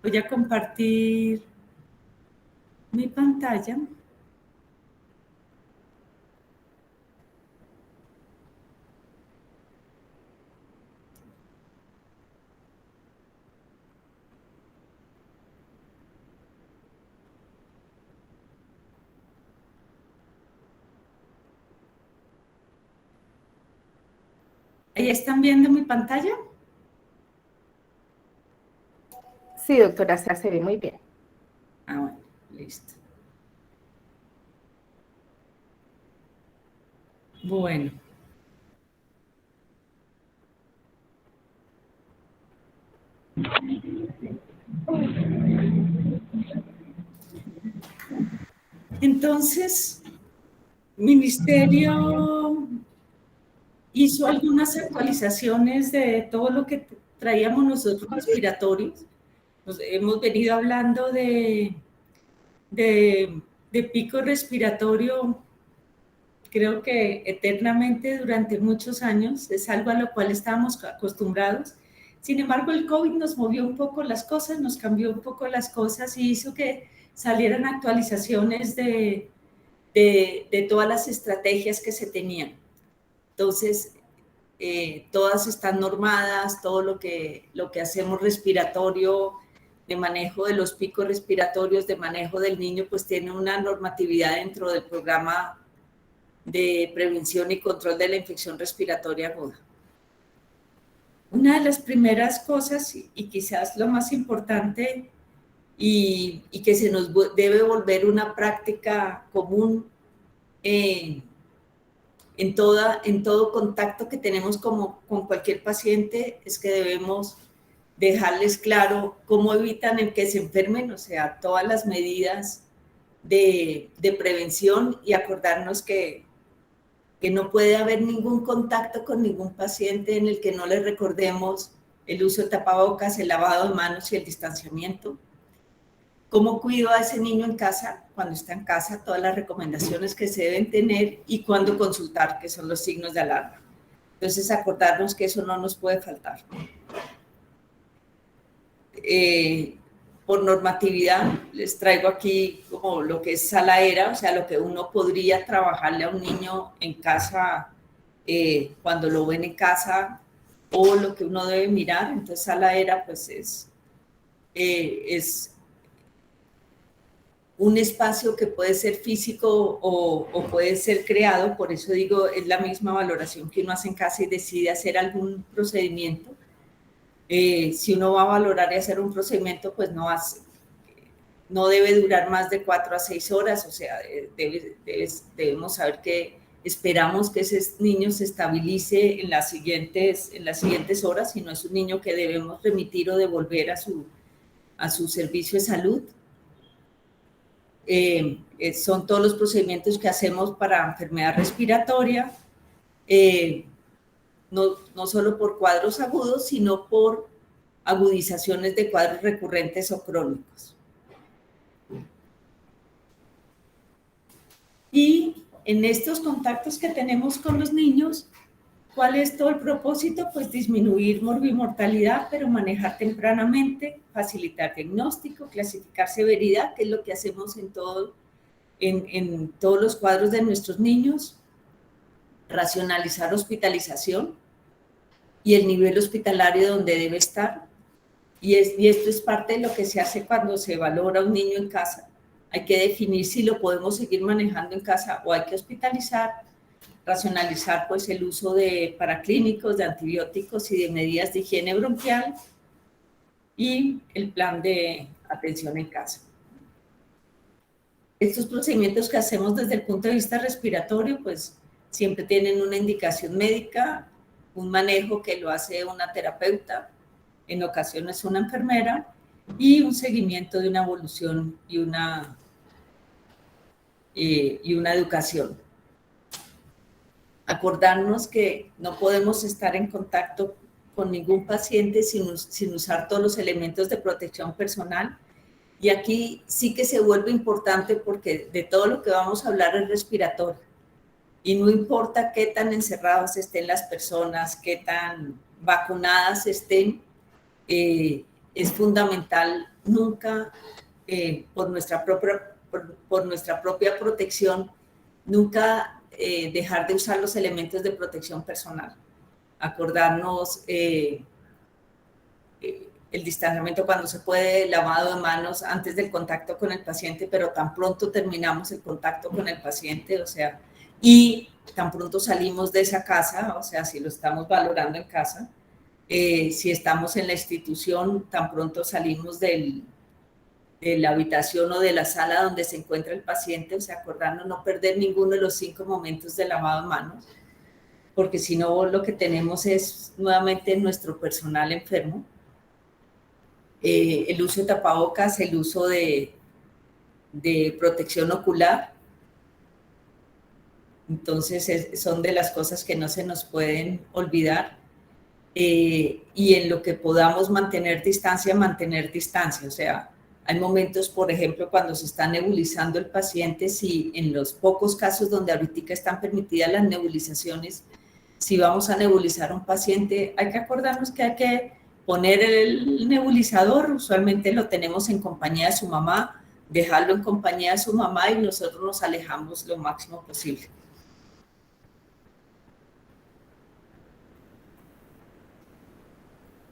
Voy a compartir mi pantalla. ¿Ahí están viendo mi pantalla? Sí, doctora, se ve muy bien. Ah, bueno, listo. Bueno. Entonces, Ministerio hizo algunas actualizaciones de todo lo que traíamos nosotros respiratorios. Nos hemos venido hablando de pico respiratorio, creo que eternamente durante muchos años, es algo a lo cual estábamos acostumbrados. Sin embargo, el COVID nos movió un poco las cosas, nos cambió un poco las cosas y hizo que salieran actualizaciones de todas las estrategias que se tenían. Entonces, todas están normadas, todo lo que hacemos respiratorio, de manejo de los picos respiratorios, de manejo del niño, pues tiene una normatividad dentro del programa de prevención y control de la infección respiratoria aguda. Una de las primeras cosas, y quizás lo más importante, y que se nos debe volver una práctica común en todo contacto que tenemos con cualquier paciente, es que debemos dejarles claro cómo evitan el que se enfermen, o sea, todas las medidas de prevención y acordarnos que no puede haber ningún contacto con ningún paciente en el que no le recordemos el uso de tapabocas, el lavado de manos y el distanciamiento. ¿Cómo cuido a ese niño en casa? Cuando está en casa, todas las recomendaciones que se deben tener y cuándo consultar, que son los signos de alarma. Entonces, acordarnos que eso no nos puede faltar. Por normatividad, les traigo aquí como lo que es salaera, o sea, lo que uno podría trabajarle a un niño en casa cuando lo ven en casa, o lo que uno debe mirar. Entonces, salaera, pues es un espacio que puede ser físico o puede ser creado, por eso digo, es la misma valoración que uno hace en casa y decide hacer algún procedimiento. Si uno va a valorar y hacer un procedimiento, pues no debe durar más de 4 a 6 horas, o sea, debemos saber que esperamos que ese niño se estabilice en las siguientes horas, y no es un niño que debemos remitir o devolver a su servicio de salud. Son todos los procedimientos que hacemos para enfermedad respiratoria, no solo por cuadros agudos, sino por agudizaciones de cuadros recurrentes o crónicos. Y en estos contactos que tenemos con los niños, ¿cuál es todo el propósito? Pues disminuir morbimortalidad, pero manejar tempranamente, facilitar diagnóstico, clasificar severidad, que es lo que hacemos en todos los cuadros de nuestros niños, racionalizar hospitalización y el nivel hospitalario donde debe estar. Y esto es parte de lo que se hace cuando se valora un niño en casa. Hay que definir si lo podemos seguir manejando en casa o hay que hospitalizar, racionalizar pues el uso de paraclínicos, de antibióticos y de medidas de higiene bronquial, y el plan de atención en casa. Estos procedimientos que hacemos desde el punto de vista respiratorio, pues siempre tienen una indicación médica, un manejo que lo hace una terapeuta, en ocasiones una enfermera, y un seguimiento de una evolución y una educación. Acordarnos que no podemos estar en contacto con ningún paciente sin usar todos los elementos de protección personal. Y aquí sí que se vuelve importante porque de todo lo que vamos a hablar es respiratorio. Y no importa qué tan encerradas estén las personas, qué tan vacunadas estén, es fundamental nunca, por nuestra propia protección, nunca dejar de usar los elementos de protección personal. Acordarnos el distanciamiento cuando se puede, lavado de manos antes del contacto con el paciente, pero tan pronto terminamos el contacto con el paciente, o sea, y tan pronto salimos de esa casa, o sea, si lo estamos valorando en casa, si estamos en la institución, tan pronto salimos de la habitación o de la sala donde se encuentra el paciente, o sea, acordarnos no perder ninguno de los 5 momentos de lavado de manos, porque si no lo que tenemos es nuevamente nuestro personal enfermo. El uso de tapabocas, el uso de protección ocular. Entonces, son de las cosas que no se nos pueden olvidar. Y en lo que podamos mantener distancia. O sea, hay momentos, por ejemplo, cuando se está nebulizando el paciente, si en los pocos casos donde ahorita están permitidas las nebulizaciones, si vamos a nebulizar a un paciente, hay que acordarnos que hay que poner el nebulizador, usualmente lo tenemos en compañía de su mamá, dejarlo en compañía de su mamá y nosotros nos alejamos lo máximo posible.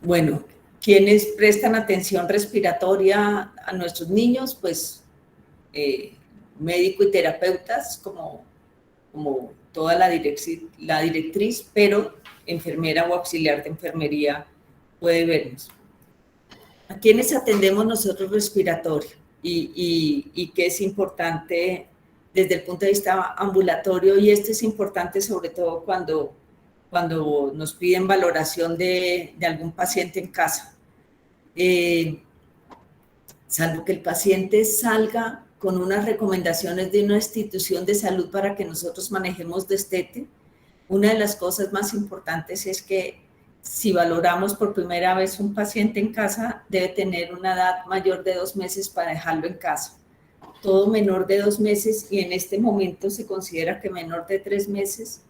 Bueno, ¿quiénes prestan atención respiratoria a nuestros niños? Pues médico y terapeutas, como toda la directriz, pero enfermera o auxiliar de enfermería puede vernos. ¿A quiénes atendemos nosotros respiratorio? Y qué es importante desde el punto de vista ambulatorio, y esto es importante sobre todo cuando nos piden valoración de algún paciente en casa. Salvo que el paciente salga con unas recomendaciones de una institución de salud para que nosotros manejemos destete, una de las cosas más importantes es que si valoramos por primera vez un paciente en casa, debe tener una edad mayor de 2 meses para dejarlo en casa. Todo menor de 2 meses, y en este momento se considera que menor de 3 meses,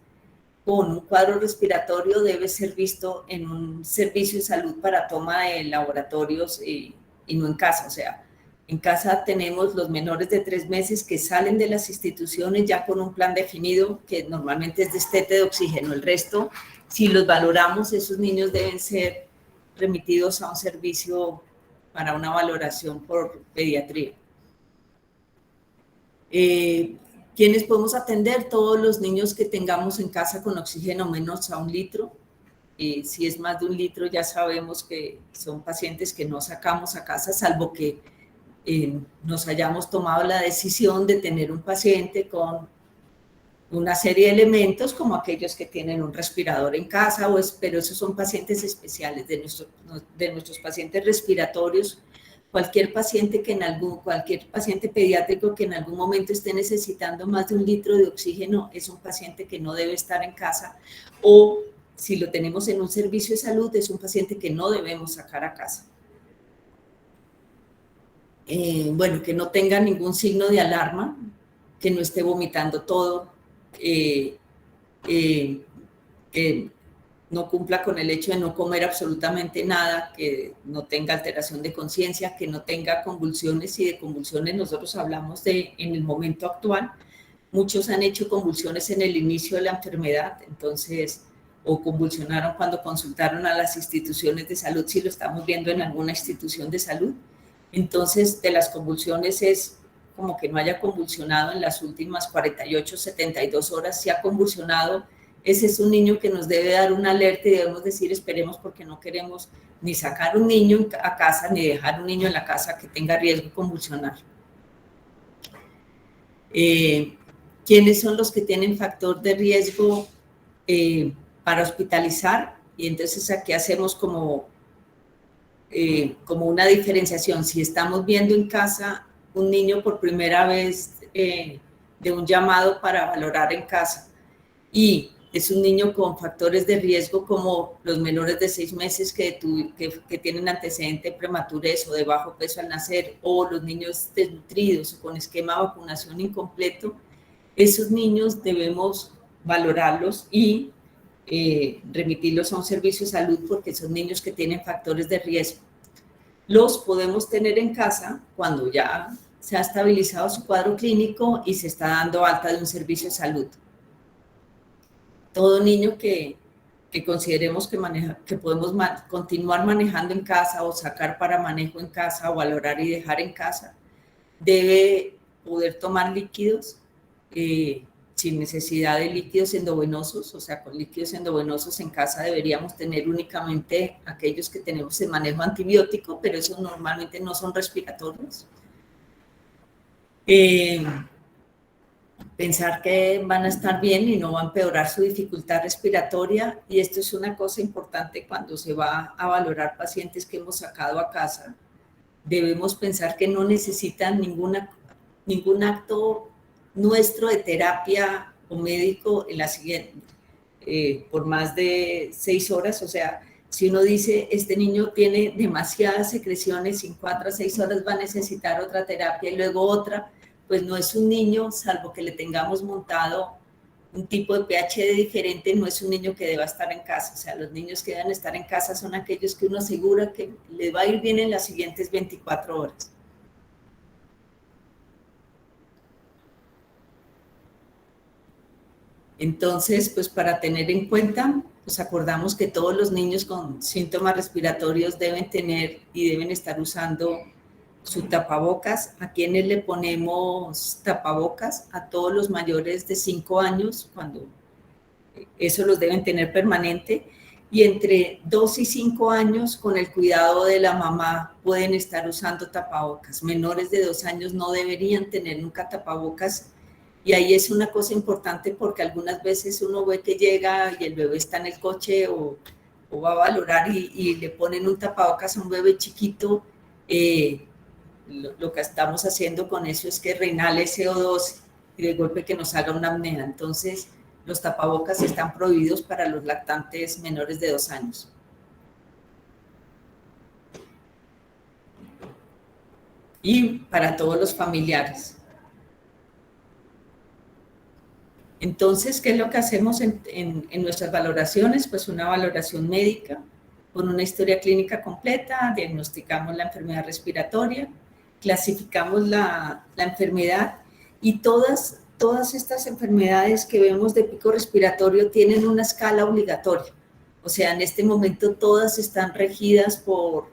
con un cuadro respiratorio debe ser visto en un servicio de salud para toma de laboratorios y no en casa. O sea, en casa tenemos los menores de 3 meses que salen de las instituciones ya con un plan definido, que normalmente es destete de oxígeno. El resto, si los valoramos, esos niños deben ser remitidos a un servicio para una valoración por pediatría. ¿Quiénes podemos atender? Todos los niños que tengamos en casa con oxígeno menos a 1 litro. Si es más de 1 litro, ya sabemos que son pacientes que no sacamos a casa, salvo que nos hayamos tomado la decisión de tener un paciente con una serie de elementos, como aquellos que tienen un respirador en casa, pero esos son pacientes especiales. De nuestros pacientes respiratorios, cualquier paciente pediátrico que en algún momento esté necesitando más de 1 litro de oxígeno es un paciente que no debe estar en casa, o si lo tenemos en un servicio de salud, es un paciente que no debemos sacar a casa. Bueno, que no tenga ningún signo de alarma, que no esté vomitando todo, que no cumpla con el hecho de no comer absolutamente nada, que no tenga alteración de conciencia, que no tenga convulsiones. Y de convulsiones nosotros hablamos en el momento actual. Muchos han hecho convulsiones en el inicio de la enfermedad, entonces, o convulsionaron cuando consultaron a las instituciones de salud, si lo estamos viendo en alguna institución de salud. Entonces, de las convulsiones es como que no haya convulsionado en las últimas 48, 72 horas, si ha convulsionado. Ese es un niño que nos debe dar una alerta y debemos decir esperemos, porque no queremos ni sacar un niño a casa ni dejar un niño en la casa que tenga riesgo de convulsionar. ¿Quiénes son los que tienen factor de riesgo para hospitalizar? Y entonces aquí hacemos como una diferenciación. Si estamos viendo en casa un niño por primera vez de un llamado para valorar en casa, y es un niño con factores de riesgo como los menores de 6 meses que tienen antecedente de prematurez o de bajo peso al nacer, o los niños desnutridos o con esquema de vacunación incompleto, esos niños debemos valorarlos y remitirlos a un servicio de salud, porque son niños que tienen factores de riesgo. los podemos tener en casa cuando ya se ha estabilizado su cuadro clínico y se está dando alta de un servicio de salud. Todo niño que consideremos que podemos continuar manejando en casa o sacar para manejo en casa o valorar y dejar en casa, debe poder tomar líquidos sin necesidad de líquidos endovenosos, o sea, con líquidos endovenosos en casa deberíamos tener únicamente aquellos que tenemos en manejo antibiótico, pero esos normalmente no son respiratorios. Pensar que van a estar bien y no va a empeorar su dificultad respiratoria, y esto es una cosa importante cuando se va a valorar pacientes que hemos sacado a casa. Debemos pensar que no necesitan ningún acto nuestro de terapia o médico en la siguiente, por más de 6 horas, o sea, si uno dice, este niño tiene demasiadas secreciones, en 4 a 6 horas va a necesitar otra terapia y luego otra, pues no es un niño, salvo que le tengamos montado un tipo de pH diferente, no es un niño que deba estar en casa. O sea, los niños que deben estar en casa son aquellos que uno asegura que les va a ir bien en las siguientes 24 horas. Entonces, pues para tener en cuenta, pues acordamos que todos los niños con síntomas respiratorios deben tener y deben estar usando su tapabocas. ¿A quienes le ponemos tapabocas? A todos los mayores de 5 años, cuando eso los deben tener permanente, y entre 2 y 5 años con el cuidado de la mamá pueden estar usando tapabocas. Menores de 2 años no deberían tener nunca tapabocas, y ahí es una cosa importante porque algunas veces uno ve que llega y el bebé está en el coche o va a valorar y le ponen un tapabocas a un bebé chiquito. Lo que estamos haciendo con eso es que reinhale CO2 y de golpe que nos haga una apnea. Entonces, los tapabocas están prohibidos para los lactantes menores de 2 años. Y para todos los familiares. Entonces, ¿qué es lo que hacemos en nuestras valoraciones? Pues una valoración médica con una historia clínica completa, diagnosticamos la enfermedad respiratoria, clasificamos la enfermedad, y todas estas enfermedades que vemos de pico respiratorio tienen una escala obligatoria. O sea, en este momento todas están regidas por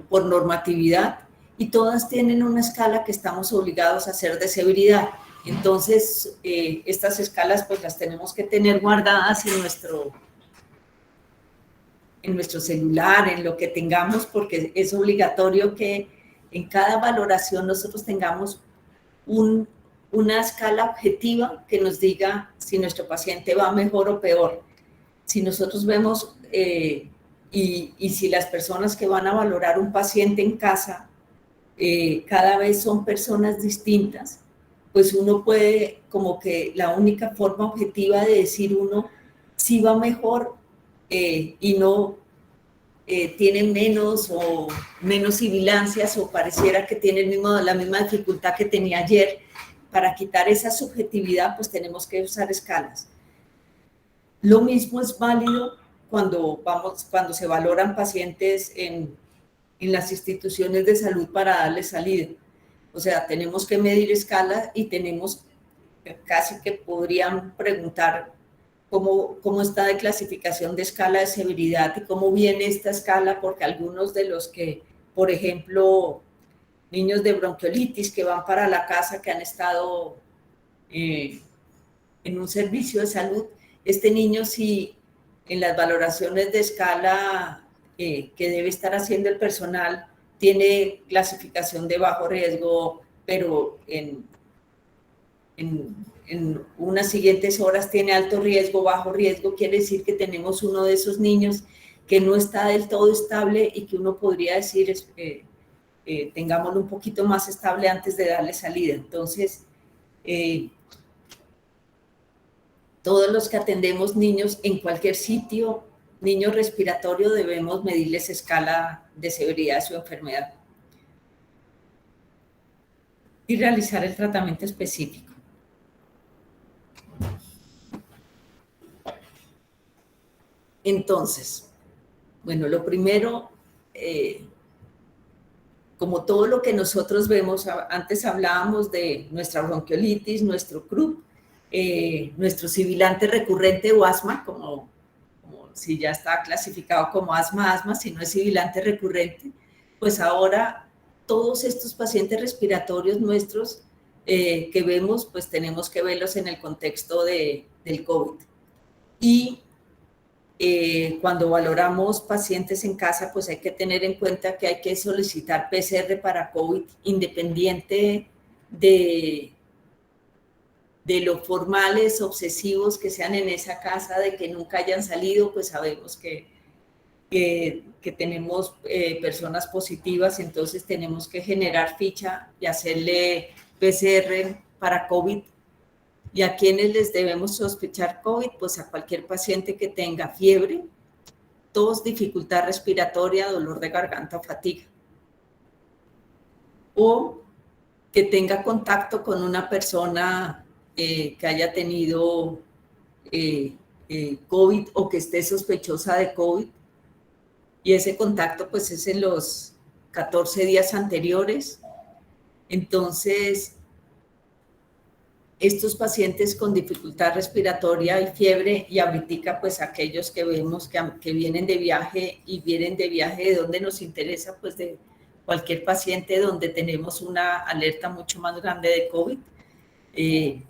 normatividad, y todas tienen una escala que estamos obligados a hacer de severidad. Entonces, estas escalas pues las tenemos que tener guardadas en nuestro celular, en lo que tengamos, porque es obligatorio que en cada valoración nosotros tengamos una escala objetiva que nos diga si nuestro paciente va mejor o peor. Si nosotros vemos, y si las personas que van a valorar un paciente en casa cada vez son personas distintas, pues uno puede, como que la única forma objetiva de decir uno si va mejor y no tiene menos sibilancias o pareciera que tiene la misma dificultad que tenía ayer. Para quitar esa subjetividad, pues tenemos que usar escalas. Lo mismo es válido cuando se valoran pacientes en las instituciones de salud para darles salida. O sea, tenemos que medir escala y tenemos, casi que podrían preguntar cómo está de clasificación de escala de severidad y cómo viene esta escala, porque algunos de los que, por ejemplo, niños de bronquiolitis que van para la casa, que han estado en un servicio de salud, este niño sí, en las valoraciones de escala que debe estar haciendo el personal, tiene clasificación de bajo riesgo, pero en unas siguientes horas tiene alto riesgo, bajo riesgo. Quiere decir que tenemos uno de esos niños que no está del todo estable y que uno podría decir, tengámoslo un poquito más estable antes de darle salida. Entonces, todos los que atendemos niños en cualquier sitio, niño respiratorio, debemos medirles escala de severidad de su enfermedad y realizar el tratamiento específico. Entonces, Bueno, lo primero, como todo lo que nosotros vemos, antes hablábamos de nuestra bronquiolitis, nuestro CRUP, nuestro sibilante recurrente o asma, como si ya está clasificado como asma, si no es sibilante recurrente, pues ahora todos estos pacientes respiratorios nuestros que vemos, pues tenemos que verlos en el contexto del COVID. Y cuando valoramos pacientes en casa, pues hay que tener en cuenta que hay que solicitar PCR para COVID independiente de los formales, obsesivos que sean en esa casa, de que nunca hayan salido, pues sabemos que tenemos personas positivas, entonces tenemos que generar ficha y hacerle PCR para COVID. ¿Y a quienes les debemos sospechar COVID? Pues a cualquier paciente que tenga fiebre, tos, dificultad respiratoria, dolor de garganta o fatiga. O que tenga contacto con una persona que haya tenido COVID o que esté sospechosa de COVID. Y ese contacto pues es en los 14 días anteriores. Entonces, estos pacientes con dificultad respiratoria y fiebre, y ahorita pues aquellos que vemos que vienen de viaje y vienen de viaje de donde nos interesa, pues de cualquier paciente donde tenemos una alerta mucho más grande de COVID.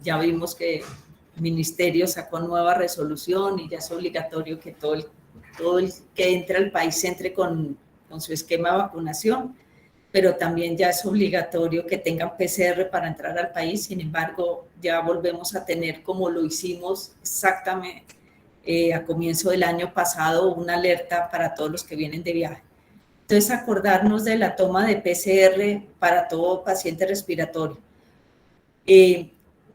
Ya vimos que el ministerio sacó nueva resolución y ya es obligatorio que todo el que entre al país entre con su esquema de vacunación, pero también ya es obligatorio que tengan PCR para entrar al país. Sin embargo, ya volvemos a tener, como lo hicimos exactamente a comienzo del año pasado, una alerta para todos los que vienen de viaje. Entonces, acordarnos de la toma de PCR para todo paciente respiratorio.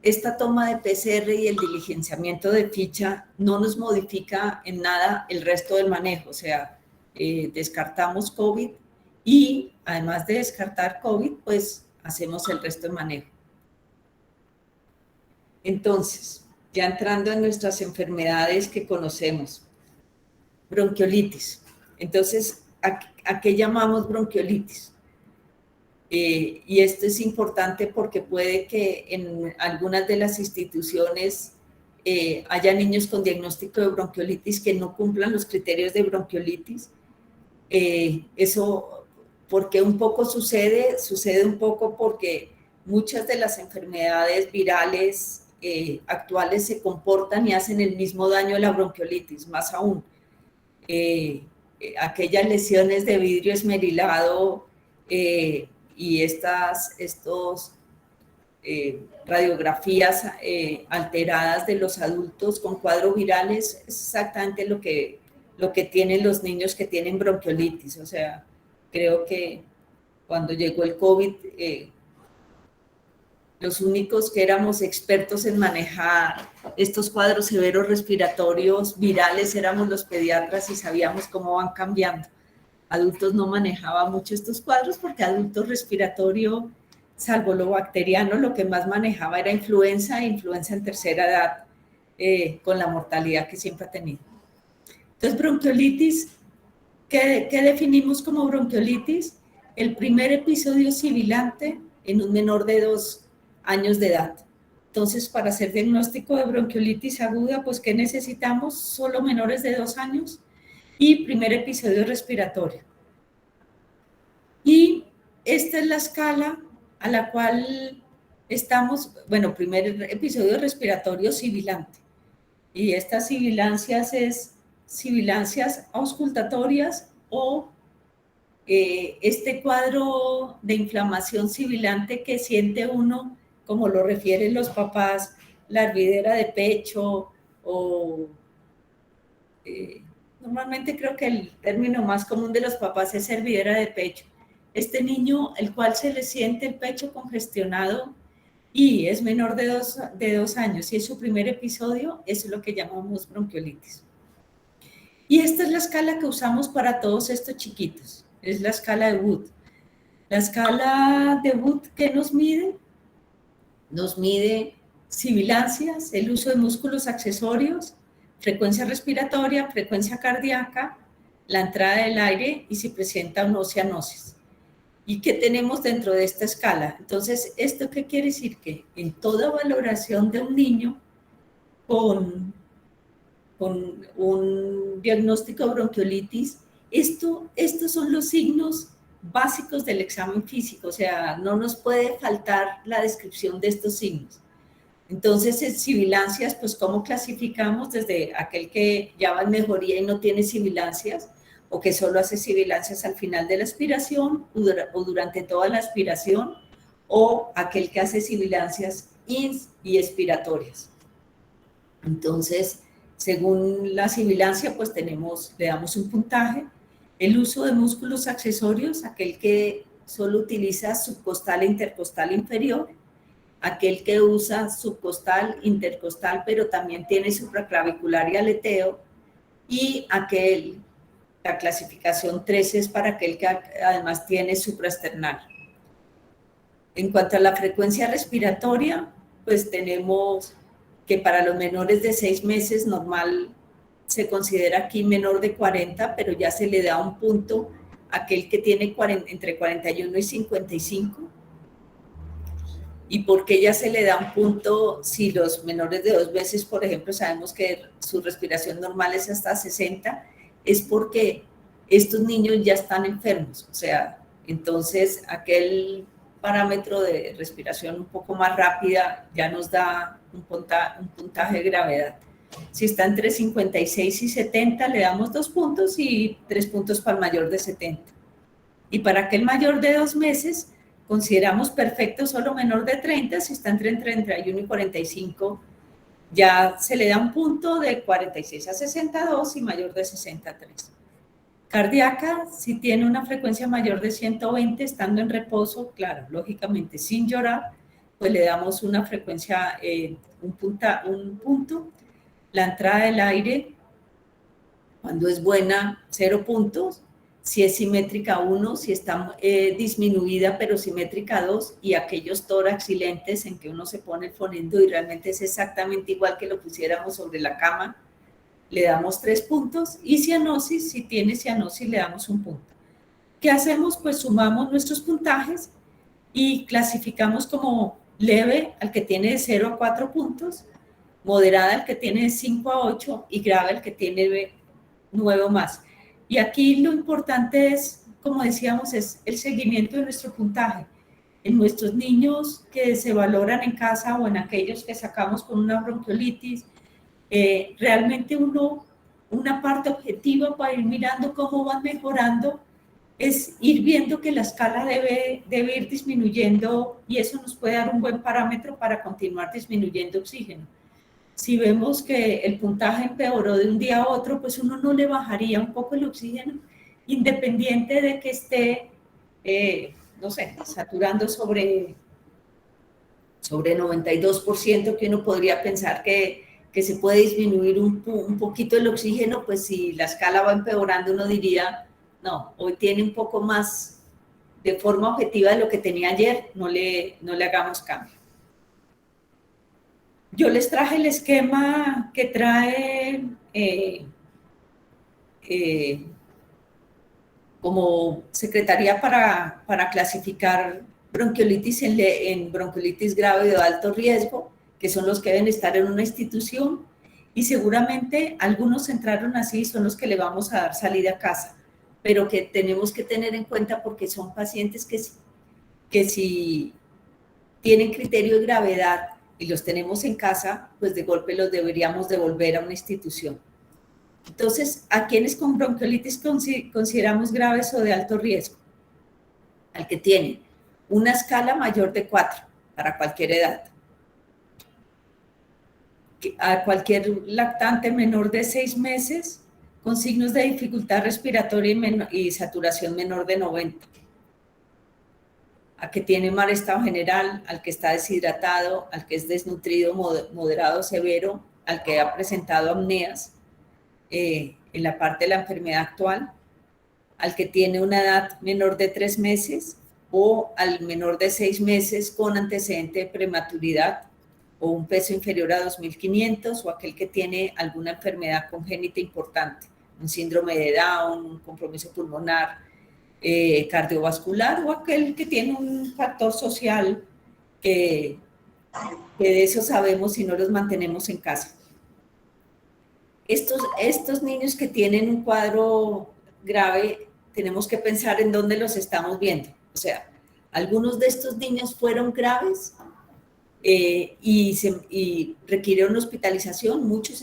Esta toma de PCR y el diligenciamiento de ficha no nos modifica en nada el resto del manejo, o sea, descartamos COVID y además de descartar COVID, pues hacemos el resto del manejo. Entonces, ya entrando en nuestras enfermedades que conocemos, bronquiolitis. Entonces, ¿a qué llamamos bronquiolitis? Y esto es importante porque puede que en algunas de las instituciones haya niños con diagnóstico de bronquiolitis que no cumplan los criterios de bronquiolitis. Eso, porque un poco sucede un poco porque muchas de las enfermedades virales actuales se comportan y hacen el mismo daño a la bronquiolitis, más aún. Aquellas lesiones de vidrio esmerilado y estos radiografías alteradas de los adultos con cuadros virales es exactamente lo que tienen los niños que tienen bronquiolitis. O sea, creo que cuando llegó el COVID, los únicos que éramos expertos en manejar estos cuadros severos respiratorios virales éramos los pediatras y sabíamos cómo van cambiando. Adultos no manejaba mucho estos cuadros porque adultos respiratorio, salvo lo bacteriano, lo que más manejaba era influenza en tercera edad, con la mortalidad que siempre ha tenido. Entonces, bronquiolitis, ¿qué definimos como bronquiolitis? El primer episodio sibilante en un menor de 2 años de edad. Entonces, para hacer diagnóstico de bronquiolitis aguda, pues, ¿qué necesitamos? Solo menores de 2 años y primer episodio respiratorio. Y esta es la escala a la cual estamos, bueno, primer episodio respiratorio sibilante. Y estas sibilancias es sibilancias auscultatorias o este cuadro de inflamación sibilante que siente uno, como lo refieren los papás, la hervidera de pecho o normalmente creo que el término más común de los papás es hervidera de pecho. Este niño, el cual se le siente el pecho congestionado y es menor de 2 años y es su primer episodio, eso es lo que llamamos bronquiolitis. Y esta es la escala que usamos para todos estos chiquitos, es la escala de Wood. La escala de Wood, ¿qué nos mide? Nos mide sibilancias, el uso de músculos accesorios, frecuencia respiratoria, frecuencia cardíaca, la entrada del aire y si presenta o no cianosis. ¿Y qué tenemos dentro de esta escala? Entonces, ¿esto qué quiere decir? Que en toda valoración de un niño con un diagnóstico de bronquiolitis, estos son los signos básicos del examen físico, o sea, no nos puede faltar la descripción de estos signos. Entonces, en sibilancias, pues, ¿cómo clasificamos? Desde aquel que ya va en mejoría y no tiene sibilancias, o que solo hace sibilancias al final de la aspiración, o durante toda la aspiración, o aquel que hace sibilancias ins y expiratorias. Entonces, según la sibilancia, pues le damos un puntaje. El uso de músculos accesorios, aquel que solo utiliza subcostal e intercostal inferior, aquel que usa subcostal, intercostal, pero también tiene supraclavicular y aleteo, y la clasificación 13 es para aquel que además tiene supraesternal. En cuanto a la frecuencia respiratoria, pues tenemos que para los menores de 6 meses normal se considera aquí menor de 40, pero ya se le da un punto a aquel que tiene entre 41 y 55. ¿Y por qué ya se le da un punto si los menores de 2 meses, por ejemplo, sabemos que su respiración normal es hasta 60? Es porque estos niños ya están enfermos, o sea, entonces aquel parámetro de respiración un poco más rápida ya nos da un puntaje de gravedad. Si está entre 56 y 70, le damos 2 puntos y 3 puntos para el mayor de 70. Y para aquel mayor de 2 meses, consideramos perfecto solo menor de 30, si está entre 31 y 45, ya se le da un punto de 46 a 62 y mayor de 63. Cardíaca, si tiene una frecuencia mayor de 120, estando en reposo, claro, lógicamente sin llorar, pues le damos una frecuencia, un punto. La entrada del aire, cuando es buena, 0 puntos. Si es simétrica 1, si está disminuida pero simétrica 2, y aquellos tórax silentes en que uno se pone el fonendo y realmente es exactamente igual que lo pusiéramos sobre la cama, le damos 3 puntos, y cianosis, si tiene cianosis, le damos 1 punto. ¿Qué hacemos? Pues sumamos nuestros puntajes y clasificamos como leve al que tiene de 0 a 4 puntos, moderada al que tiene de 5 a 8 y grave al que tiene 9 o más. Y aquí lo importante es, como decíamos, es el seguimiento de nuestro puntaje. En nuestros niños que se valoran en casa o en aquellos que sacamos con una bronquiolitis, realmente una parte objetiva para ir mirando cómo van mejorando es ir viendo que la escala debe ir disminuyendo, y eso nos puede dar un buen parámetro para continuar disminuyendo oxígeno. Si vemos que el puntaje empeoró de un día a otro, pues uno no le bajaría un poco el oxígeno, independiente de que esté, no sé, saturando sobre 92%, que uno podría pensar que se puede disminuir un poquito el oxígeno, pues si la escala va empeorando, uno diría, no, hoy tiene un poco más de forma objetiva de lo que tenía ayer, no le hagamos cambio. Yo les traje el esquema que trae como Secretaría para clasificar bronquiolitis en bronquiolitis grave de alto riesgo, que son los que deben estar en una institución, y seguramente algunos entraron así, son los que le vamos a dar salida a casa, pero que tenemos que tener en cuenta porque son pacientes que si tienen criterio de gravedad y los tenemos en casa, pues de golpe los deberíamos devolver a una institución. Entonces, ¿a quiénes con bronquiolitis consideramos graves o de alto riesgo? Al que tiene una escala mayor de 4 para cualquier edad, a cualquier lactante menor de 6 meses con signos de dificultad respiratoria y saturación menor de 90, al que tiene mal estado general, al que está deshidratado, al que es desnutrido moderado o severo, al que ha presentado apneas en la parte de la enfermedad actual, al que tiene una edad menor de 3 meses o al menor de 6 meses con antecedente de prematuridad o un peso inferior a 2.500, o aquel que tiene alguna enfermedad congénita importante, un síndrome de Down, un compromiso pulmonar, cardiovascular, o aquel que tiene un factor social que de eso sabemos si no los mantenemos en casa. Estos niños que tienen un cuadro grave, tenemos que pensar en dónde los estamos viendo. O sea, algunos de estos niños fueron graves y requirieron hospitalización. Muchos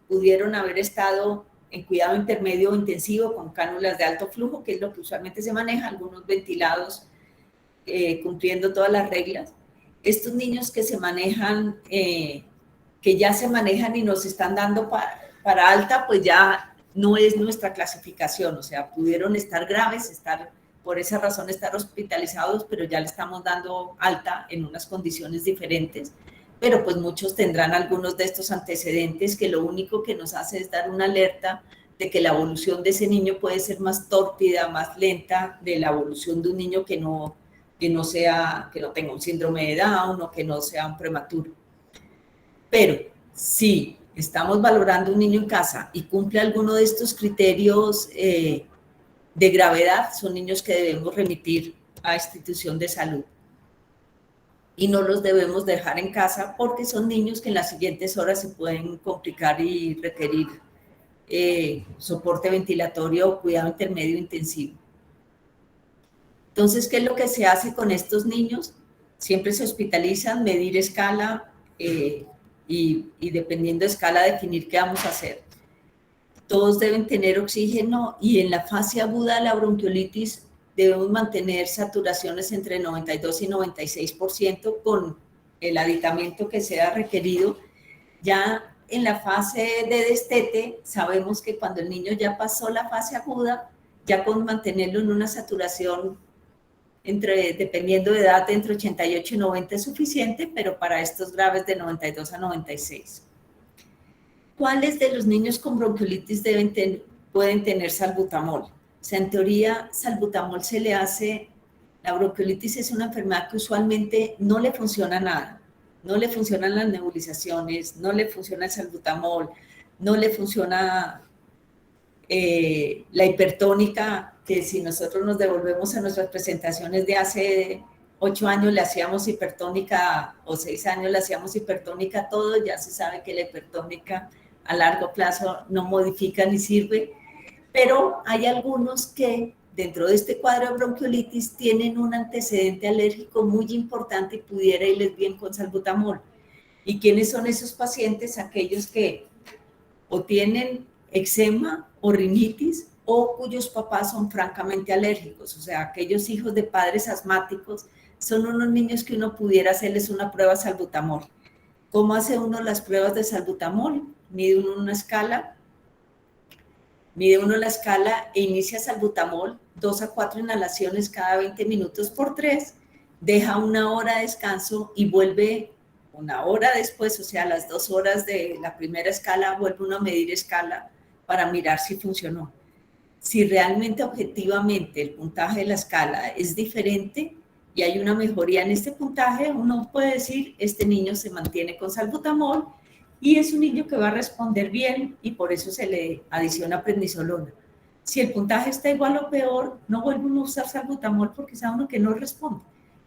pudieron haber estado en cuidado intermedio o intensivo con cánulas de alto flujo, que es lo que usualmente se maneja, algunos ventilados cumpliendo todas las reglas. Estos niños que se manejan, que ya se manejan y nos están dando para alta, pues ya no es nuestra clasificación, o sea, pudieron estar graves, por esa razón estar hospitalizados, pero ya le estamos dando alta en unas condiciones diferentes, pero pues muchos tendrán algunos de estos antecedentes que lo único que nos hace es dar una alerta de que la evolución de ese niño puede ser más tórpida, más lenta de la evolución de un niño que no tenga un síndrome de Down o que no sea un prematuro. Pero si estamos valorando un niño en casa y cumple alguno de estos criterios de gravedad, son niños que debemos remitir a institución de salud. Y no los debemos dejar en casa porque son niños que en las siguientes horas se pueden complicar y requerir soporte ventilatorio o cuidado intermedio intensivo. Entonces, ¿qué es lo que se hace con estos niños? Siempre se hospitalizan, medir escala y dependiendo de escala definir qué vamos a hacer. Todos deben tener oxígeno y en la fase aguda de la bronquiolitis debemos mantener saturaciones entre 92 y 96% con el aditamento que sea requerido. Ya en la fase de destete sabemos que cuando el niño ya pasó la fase aguda, ya con mantenerlo en una saturación dependiendo de edad, entre 88 y 90 es suficiente, pero para estos graves de 92 a 96. ¿Cuáles de los niños con bronquiolitis pueden tener salbutamol? O sea, en teoría, salbutamol se le hace, la bronquiolitis es una enfermedad que usualmente no le funciona nada. No le funcionan las nebulizaciones, no le funciona el salbutamol, no le funciona la hipertónica, que si nosotros nos devolvemos a nuestras presentaciones de hace 8 años le hacíamos hipertónica o 6 años le hacíamos hipertónica todo, ya se sabe que la hipertónica a largo plazo no modifica ni sirve, pero hay algunos que dentro de este cuadro de bronquiolitis tienen un antecedente alérgico muy importante y pudiera irles bien con salbutamol. ¿Y quiénes son esos pacientes? Aquellos que o tienen eczema o rinitis o cuyos papás son francamente alérgicos, o sea, aquellos hijos de padres asmáticos son unos niños que uno pudiera hacerles una prueba de salbutamol. ¿Cómo hace uno las pruebas de salbutamol? Mide uno la escala e inicia salbutamol, 2 a 4 inhalaciones cada 20 minutos por 3, deja 1 hora de descanso y vuelve 1 hora después, o sea, a las 2 horas de la primera escala, vuelve uno a medir escala para mirar si funcionó. Si realmente objetivamente el puntaje de la escala es diferente y hay una mejoría en este puntaje, uno puede decir, este niño se mantiene con salbutamol y es un niño que va a responder bien y por eso se le adiciona prednisolona. Si el puntaje está igual o peor, no vuelve uno a usar salbutamol porque sabe uno que no responde.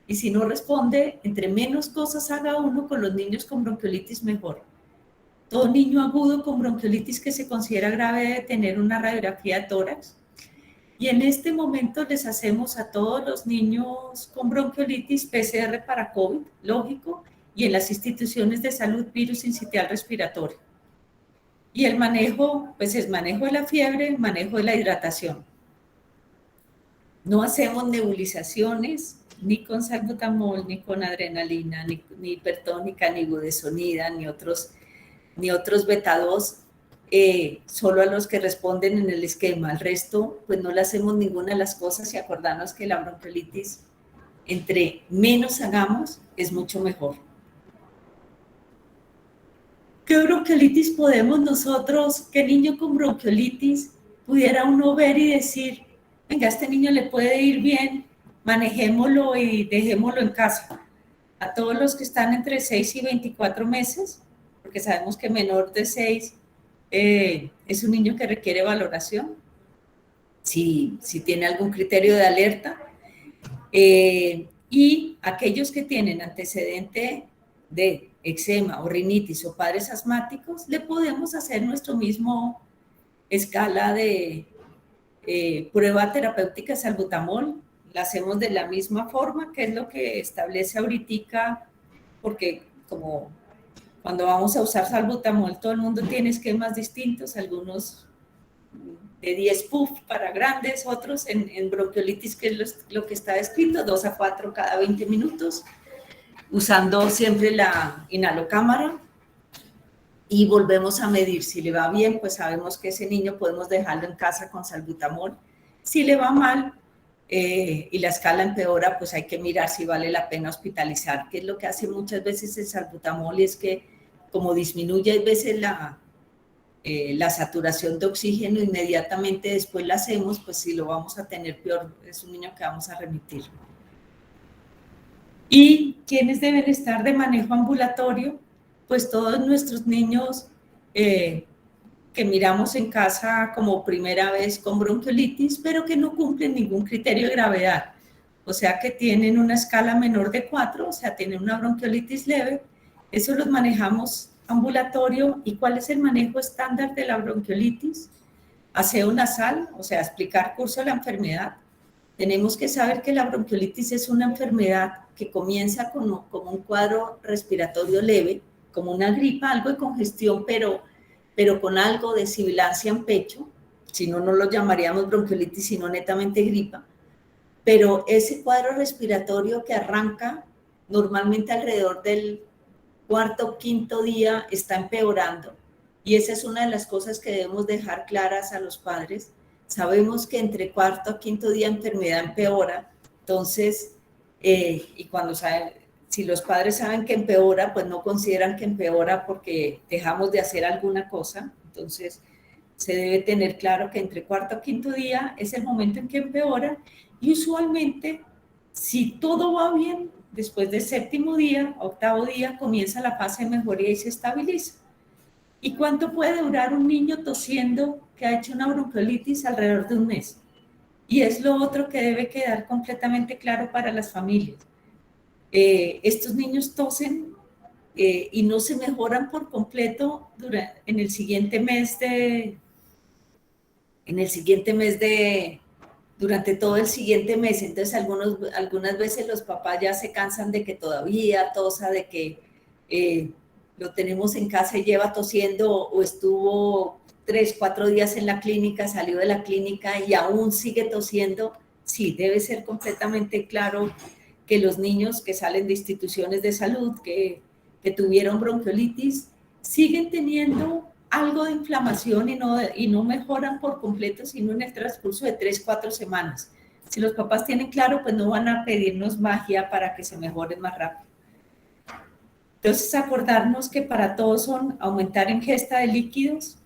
Y si no responde, entre menos cosas haga uno con los niños con bronquiolitis, mejor. Todo niño agudo con bronquiolitis que se considera grave debe tener una radiografía de tórax. Y en este momento les hacemos a todos los niños con bronquiolitis PCR para COVID, lógico, y en las instituciones de salud virus sincitial respiratorio. Y el manejo, pues es manejo de la fiebre, manejo de la hidratación. No hacemos nebulizaciones, ni con salbutamol, ni con adrenalina, ni hipertónica, ni budesonida, ni otros beta-2, solo a los que responden en el esquema. El resto, pues no le hacemos ninguna de las cosas y acordarnos que la bronquiolitis, entre menos hagamos, es mucho mejor. ¿Qué bronquiolitis podemos nosotros, qué niño con bronquiolitis pudiera uno ver y decir, venga, a este niño le puede ir bien, manejémoslo y dejémoslo en casa? A todos los que están entre 6 y 24 meses, porque sabemos que menor de 6 es un niño que requiere valoración, si tiene algún criterio de alerta, y aquellos que tienen antecedente de eczema o rinitis o padres asmáticos, le podemos hacer nuestro mismo escala de prueba terapéutica salbutamol, la hacemos de la misma forma, que es lo que establece ahorita, porque como cuando vamos a usar salbutamol, todo el mundo tiene esquemas distintos, algunos de 10 puff para grandes, otros en bronquiolitis, que es lo que está escrito, 2 a 4 cada 20 minutos, usando siempre la inhalocámara, y volvemos a medir. Si le va bien, pues sabemos que ese niño podemos dejarlo en casa con salbutamol. Si le va mal y la escala empeora, pues hay que mirar si vale la pena hospitalizar, que es lo que hace muchas veces el salbutamol, y es que como disminuye a veces la saturación de oxígeno, inmediatamente después la hacemos, pues si lo vamos a tener peor, es un niño que vamos a remitir. ¿Y quiénes deben estar de manejo ambulatorio? Pues todos nuestros niños que miramos en casa como primera vez con bronquiolitis, pero que no cumplen ningún criterio de gravedad. O sea, que tienen una escala menor de 4, o sea, tienen una bronquiolitis leve. Eso los manejamos ambulatorio. ¿Y cuál es el manejo estándar de la bronquiolitis? Aseo nasal, o sea, explicar curso de la enfermedad. Tenemos que saber que la bronquiolitis es una enfermedad que comienza como un cuadro respiratorio leve, como una gripa, algo de congestión, pero con algo de sibilancia en pecho. Si no, no lo llamaríamos bronquiolitis, sino netamente gripa. Pero ese cuadro respiratorio que arranca normalmente alrededor del cuarto o quinto día está empeorando. Y esa es una de las cosas que debemos dejar claras a los padres. Sabemos que entre cuarto a quinto día enfermedad empeora, entonces, y cuando saben, si los padres saben que empeora, pues no consideran que empeora porque dejamos de hacer alguna cosa. Entonces, se debe tener claro que entre cuarto a quinto día es el momento en que empeora, y usualmente, si todo va bien, después del séptimo día, octavo día, comienza la fase de mejoría y se estabiliza. ¿Y cuánto puede durar un niño tosiendo que ha hecho una bronquiolitis? Alrededor de un mes. Y es lo otro que debe quedar completamente claro para las familias. Estos niños tosen y no se mejoran por completo en el siguiente mes durante todo el siguiente mes. Entonces algunas veces los papás ya se cansan de que todavía tosa, de que lo tenemos en casa y lleva tosiendo, o estuvo 3, 4 días en la clínica, salió de la clínica y aún sigue tosiendo. Sí, debe ser completamente claro que los niños que salen de instituciones de salud, que tuvieron bronquiolitis, siguen teniendo algo de inflamación y no mejoran por completo, sino en el transcurso de 3, 4 semanas. Si los papás tienen claro, pues no van a pedirnos magia para que se mejoren más rápido. Entonces, acordarnos que para todos son aumentar ingesta de líquidos,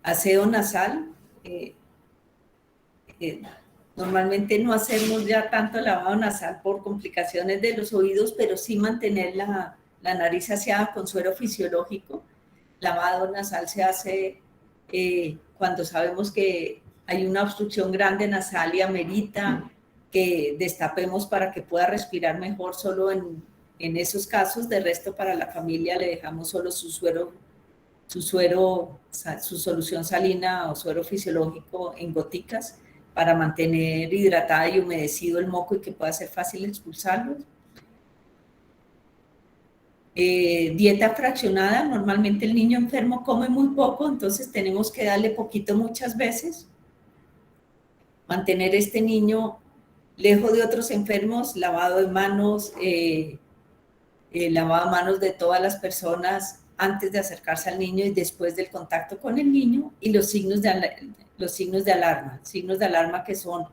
aseo nasal. Normalmente no hacemos ya tanto lavado nasal por complicaciones de los oídos, pero sí mantener la nariz saciada con suero fisiológico. Lavado nasal se hace cuando sabemos que hay una obstrucción grande nasal y amerita que destapemos para que pueda respirar mejor, solo en esos casos. De resto, para la familia le dejamos solo su solución salina o suero fisiológico en goticas para mantener hidratada y humedecido el moco y que pueda ser fácil expulsarlo. Dieta fraccionada. Normalmente el niño enfermo come muy poco, entonces tenemos que darle poquito muchas veces. Mantener este niño lejos de otros enfermos, lavado de manos, lavado de manos de todas las personas antes de acercarse al niño y después del contacto con el niño, y los signos de alarma que son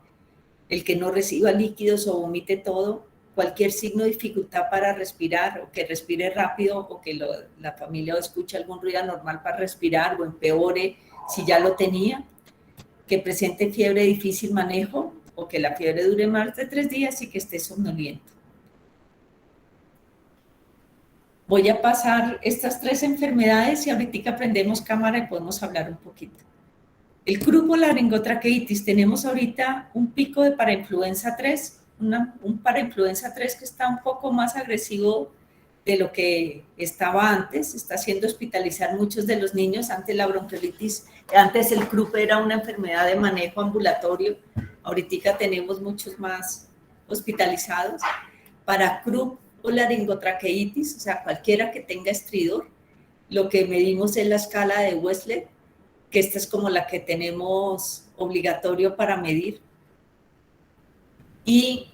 el que no reciba líquidos o vomite todo, cualquier signo de dificultad para respirar, o que respire rápido, o que la familia escuche algún ruido anormal para respirar o empeore si ya lo tenía, que presente fiebre de difícil manejo o que la fiebre dure más de 3 días y que esté somnoliento. Voy a pasar estas 3 enfermedades y ahorita aprendemos cámara y podemos hablar un poquito. El croup o laringotraqueitis, tenemos ahorita un pico de parainfluenza 3, un parainfluenza 3 que está un poco más agresivo de lo que estaba antes, está haciendo hospitalizar muchos de los niños. Antes la bronquiolitis, antes el croup era una enfermedad de manejo ambulatorio, ahorita tenemos muchos más hospitalizados. Para croup o laringotraqueitis, o sea, cualquiera que tenga estridor, lo que medimos es la escala de Wechsler, que esta es como la que tenemos obligatorio para medir. Y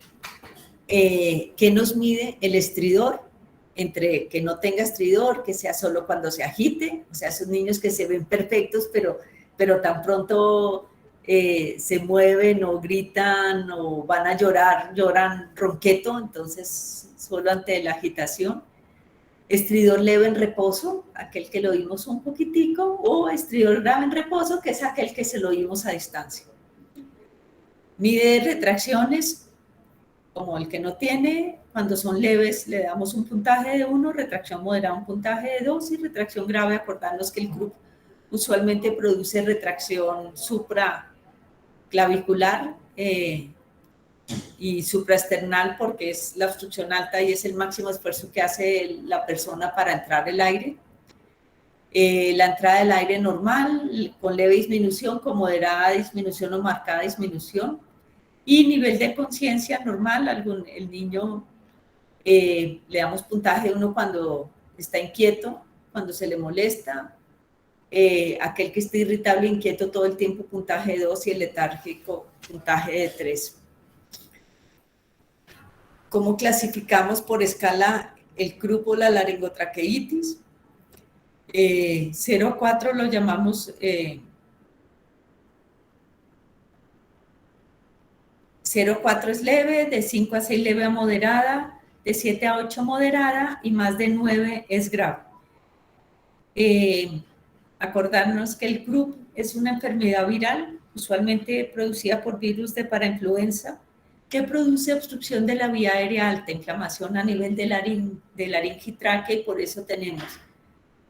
¿qué nos mide? El estridor, entre que no tenga estridor, que sea solo cuando se agite, o sea, esos niños que se ven perfectos, pero tan pronto se mueven o gritan o van a llorar, lloran ronqueto, entonces solo ante la agitación. Estridor leve en reposo, aquel que lo oímos un poquitico, o estridor grave en reposo, que es aquel que se lo oímos a distancia. Mide retracciones, como el que no tiene, cuando son leves le damos un puntaje de 1, retracción moderada un puntaje de 2 y retracción grave, acordarnos que el croup usualmente produce retracción supraclavicular y supraesternal porque es la obstrucción alta y es el máximo esfuerzo que hace la persona para entrar el aire. La entrada del aire normal, con leve disminución, con moderada disminución o marcada disminución. Y nivel de conciencia normal, el niño le damos puntaje 1 cuando está inquieto, cuando se le molesta, aquel que está irritable e inquieto todo el tiempo, puntaje 2, y el letárgico, puntaje de 3. ¿Cómo clasificamos por escala el croup o la laringotraqueitis? 0 a 4 lo llamamos 0 a 4 es leve, de 5 a 6 leve a moderada, de 7 a 8 moderada y más de 9 es grave. Acordarnos que el croup es una enfermedad viral, usualmente producida por virus de parainfluenza, que produce obstrucción de la vía aérea alta, inflamación a nivel de laringe y tráquea, y por eso tenemos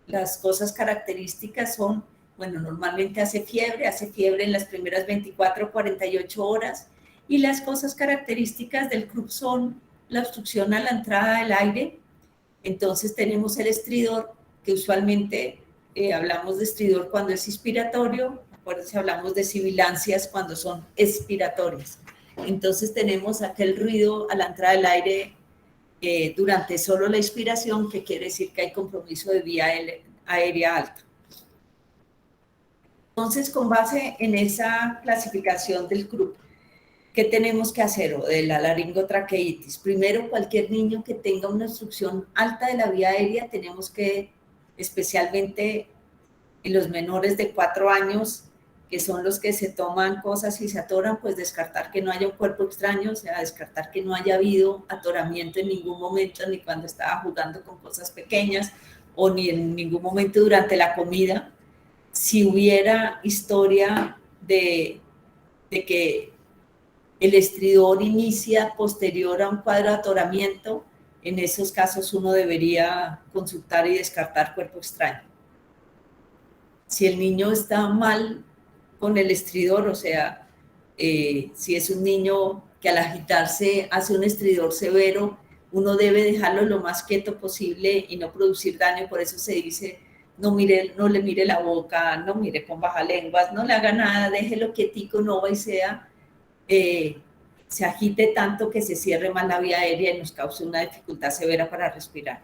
las cosas características son, bueno, normalmente hace fiebre en las primeras 24 o 48 horas, y las cosas características del croup son la obstrucción a la entrada del aire. Entonces tenemos el estridor, que usualmente hablamos de estridor cuando es inspiratorio, acuérdense, hablamos de sibilancias cuando son expiratorias. Entonces tenemos aquel ruido a la entrada del aire durante solo la inspiración, que quiere decir que hay compromiso de vía aérea alta. Entonces, con base en esa clasificación del croup, ¿qué tenemos que hacer? O de la laringotraqueitis. Primero, cualquier niño que tenga una obstrucción alta de la vía aérea, tenemos que, especialmente en los menores de 4 años, que son los que se toman cosas y se atoran, pues descartar que no haya un cuerpo extraño, o sea, descartar que no haya habido atoramiento en ningún momento, ni cuando estaba jugando con cosas pequeñas, o ni en ningún momento durante la comida. Si hubiera historia de que el estridor inicia posterior a un cuadro de atoramiento, en esos casos uno debería consultar y descartar cuerpo extraño. Si el niño está mal con el estridor, o sea, si es un niño que al agitarse hace un estridor severo, uno debe dejarlo lo más quieto posible y no producir daño. Por eso se dice, no le mire la boca, no mire con bajalenguas, no le haga nada, déjelo quietico, no va y se agite tanto que se cierre más la vía aérea y nos cause una dificultad severa para respirar.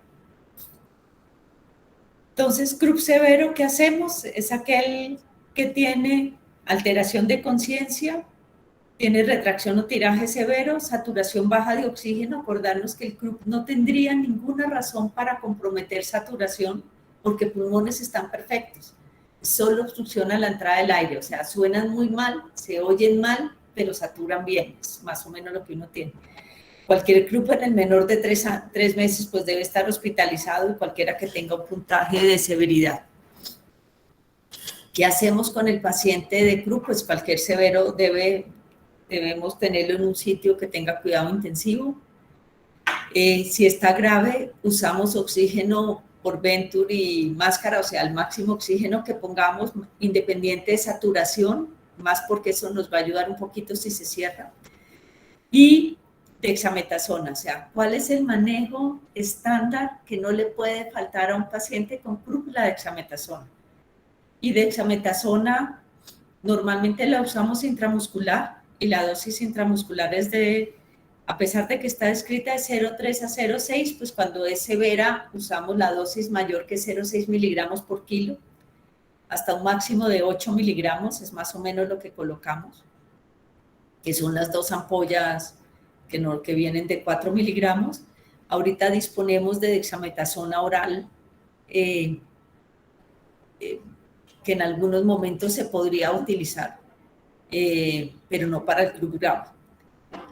Entonces, croup severo, ¿qué hacemos? Es aquel que tiene alteración de conciencia, tiene retracción o tiraje severo, saturación baja de oxígeno. Acordarnos que el croup no tendría ninguna razón para comprometer saturación porque pulmones están perfectos. Solo obstrucción a la entrada del aire, o sea, suenan muy mal, se oyen mal, pero saturan bien, es más o menos lo que uno tiene. Cualquier croup en el menor de 3 meses pues debe estar hospitalizado, y cualquiera que tenga un puntaje de severidad. ¿Qué hacemos con el paciente de croup? Pues cualquier severo debemos tenerlo en un sitio que tenga cuidado intensivo. Si está grave, usamos oxígeno por Venturi y máscara, o sea, el máximo oxígeno que pongamos, independiente de saturación, más porque eso nos va a ayudar un poquito si se cierra. Y dexametasona, o sea, ¿cuál es el manejo estándar que no le puede faltar a un paciente con croup? La dexametasona. Y dexametasona normalmente la usamos intramuscular y la dosis intramuscular es de, a pesar de que está descrita de 0,3 a 0,6, pues cuando es severa usamos la dosis mayor que 0,6 miligramos por kilo, hasta un máximo de 8 miligramos, es más o menos lo que colocamos, que son las 2 ampollas que vienen de 4 miligramos. Ahorita disponemos de dexametasona oral, que en algunos momentos se podría utilizar, pero no para el croup grave.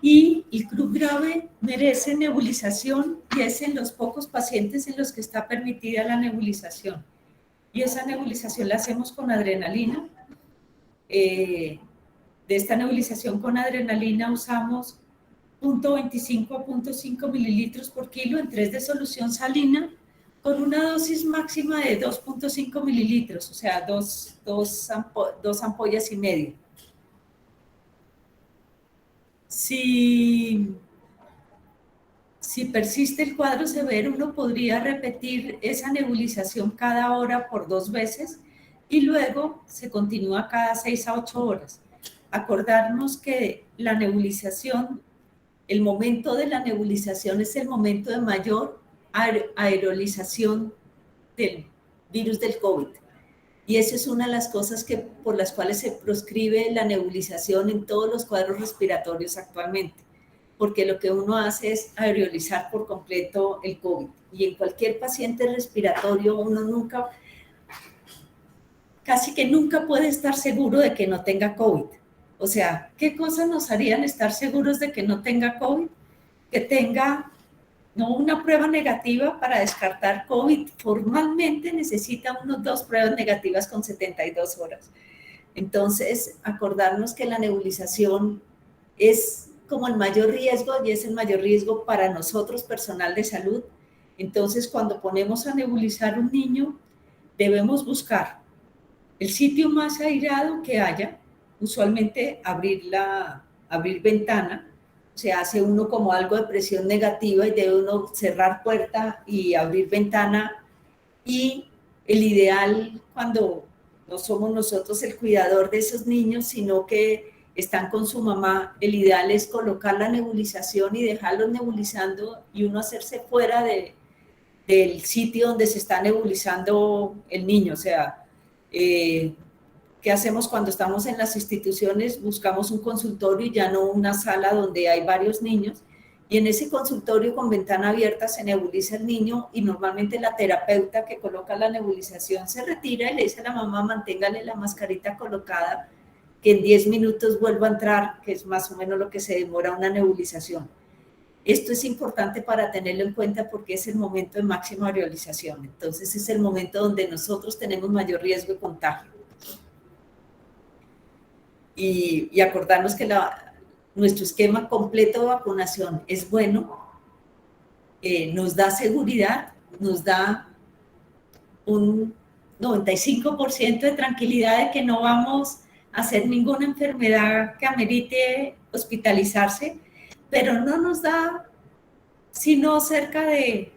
Y el croup grave merece nebulización y es en los pocos pacientes en los que está permitida la nebulización. Y esa nebulización la hacemos con adrenalina. De esta nebulización con adrenalina usamos 0.25 a 0.5 mililitros por kilo en 3 de solución salina con una dosis máxima de 2.5 mililitros, o sea, dos ampollas y media. Si persiste el cuadro severo, uno podría repetir esa nebulización cada hora por 2 veces y luego se continúa cada 6 a 8 horas. Acordarnos que la nebulización, el momento de la nebulización es el momento de mayor aerolización del virus del COVID. Y esa es una de las cosas por las cuales se proscribe la nebulización en todos los cuadros respiratorios actualmente, porque lo que uno hace es aerolizar por completo el COVID. Y en cualquier paciente respiratorio uno casi que nunca puede estar seguro de que no tenga COVID. O sea, ¿qué cosas nos harían estar seguros de que no tenga COVID? Que tenga no una prueba negativa para descartar COVID. Formalmente necesita unos 2 pruebas negativas con 72 horas. Entonces, acordarnos que la nebulización es como el mayor riesgo y es el mayor riesgo para nosotros, personal de salud. Entonces, cuando ponemos a nebulizar un niño, debemos buscar el sitio más aireado que haya, usualmente abrir ventana. Se hace uno como algo de presión negativa y debe uno cerrar puerta y abrir ventana. Y el ideal, cuando no somos nosotros el cuidador de esos niños, sino que están con su mamá, el ideal es colocar la nebulización y dejarlos nebulizando y uno hacerse fuera del sitio donde se está nebulizando el niño. O sea, ¿qué hacemos cuando estamos en las instituciones? Buscamos un consultorio y ya no una sala donde hay varios niños. Y en ese consultorio con ventana abierta se nebuliza el niño y normalmente la terapeuta que coloca la nebulización se retira y le dice a la mamá, manténgale la mascarita colocada, que en 10 minutos vuelva a entrar, que es más o menos lo que se demora una nebulización. Esto es importante para tenerlo en cuenta porque es el momento de máxima aerolización. Entonces es el momento donde nosotros tenemos mayor riesgo de contagio. Y acordarnos que nuestro esquema completo de vacunación es bueno, nos da seguridad, nos da un 95% de tranquilidad de que no vamos a hacer ninguna enfermedad que amerite hospitalizarse, pero no nos da sino cerca de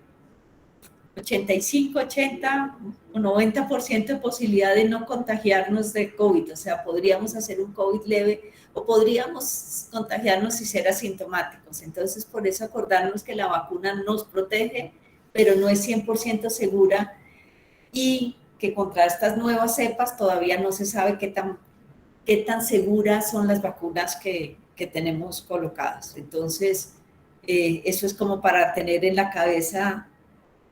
85, 80 o 90% de posibilidad de no contagiarnos de COVID. O sea, podríamos hacer un COVID leve o podríamos contagiarnos y ser asintomáticos. Entonces, por eso acordarnos que la vacuna nos protege, pero no es 100% segura y que contra estas nuevas cepas todavía no se sabe qué tan seguras son las vacunas que tenemos colocadas. Entonces, eso es como para tener en la cabeza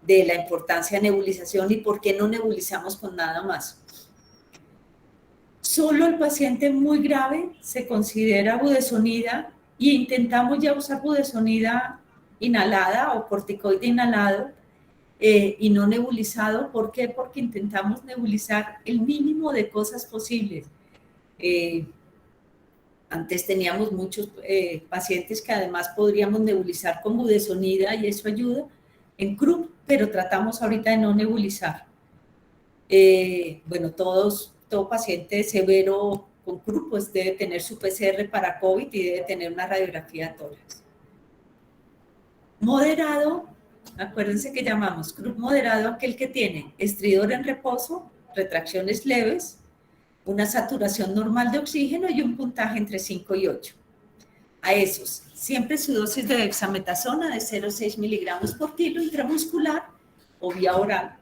de la importancia de nebulización y por qué no nebulizamos con nada más. Solo el paciente muy grave se considera budesonida y intentamos ya usar budesonida inhalada o corticoide inhalado y no nebulizado. ¿Por qué? Porque intentamos nebulizar el mínimo de cosas posibles. Antes teníamos muchos pacientes que además podríamos nebulizar con budesonida y eso ayuda en CRUP, pero tratamos ahorita de no nebulizar. Bueno, todo paciente severo con CRUP pues debe tener su PCR para COVID y debe tener una radiografía de tórax. Moderado, acuérdense que llamamos CRUP moderado aquel que tiene estridor en reposo, retracciones leves, una saturación normal de oxígeno y un puntaje entre 5 y 8. A esos, siempre su dosis de dexametasona de 0,6 miligramos por kilo intramuscular o vía oral.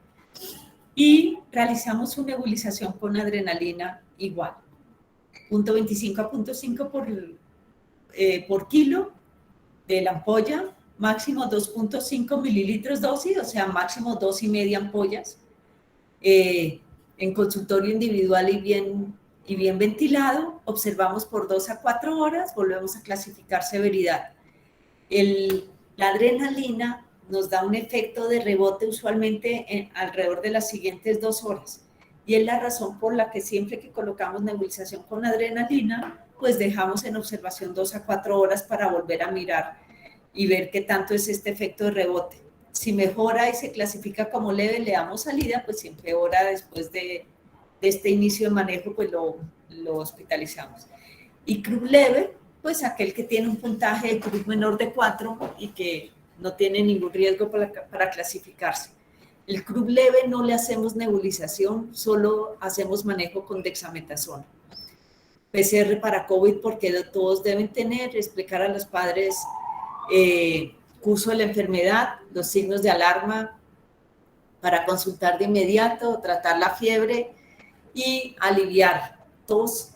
Y realizamos su nebulización con adrenalina igual, 0.25 a 0.5 por kilo de la ampolla, máximo 2.5 mililitros dosis, o sea, máximo 2,5 ampollas. En consultorio individual y bien ventilado, observamos por 2 a 4 horas, volvemos a clasificar severidad. La adrenalina nos da un efecto de rebote usualmente alrededor de las siguientes 2 horas. Y es la razón por la que siempre que colocamos nebulización con adrenalina, pues dejamos en observación 2 a 4 horas para volver a mirar y ver qué tanto es este efecto de rebote. Si mejora y se clasifica como leve, le damos salida, pues si empeora después de este inicio de manejo, pues lo hospitalizamos. Y CRUP leve, pues aquel que tiene un puntaje de CRUP menor de 4 y que no tiene ningún riesgo para clasificarse. El CRUP leve no le hacemos nebulización, solo hacemos manejo con dexametasona. PCR para COVID porque todos deben tener, explicar a los padres curso de la enfermedad, los signos de alarma para consultar de inmediato, tratar la fiebre y aliviar tos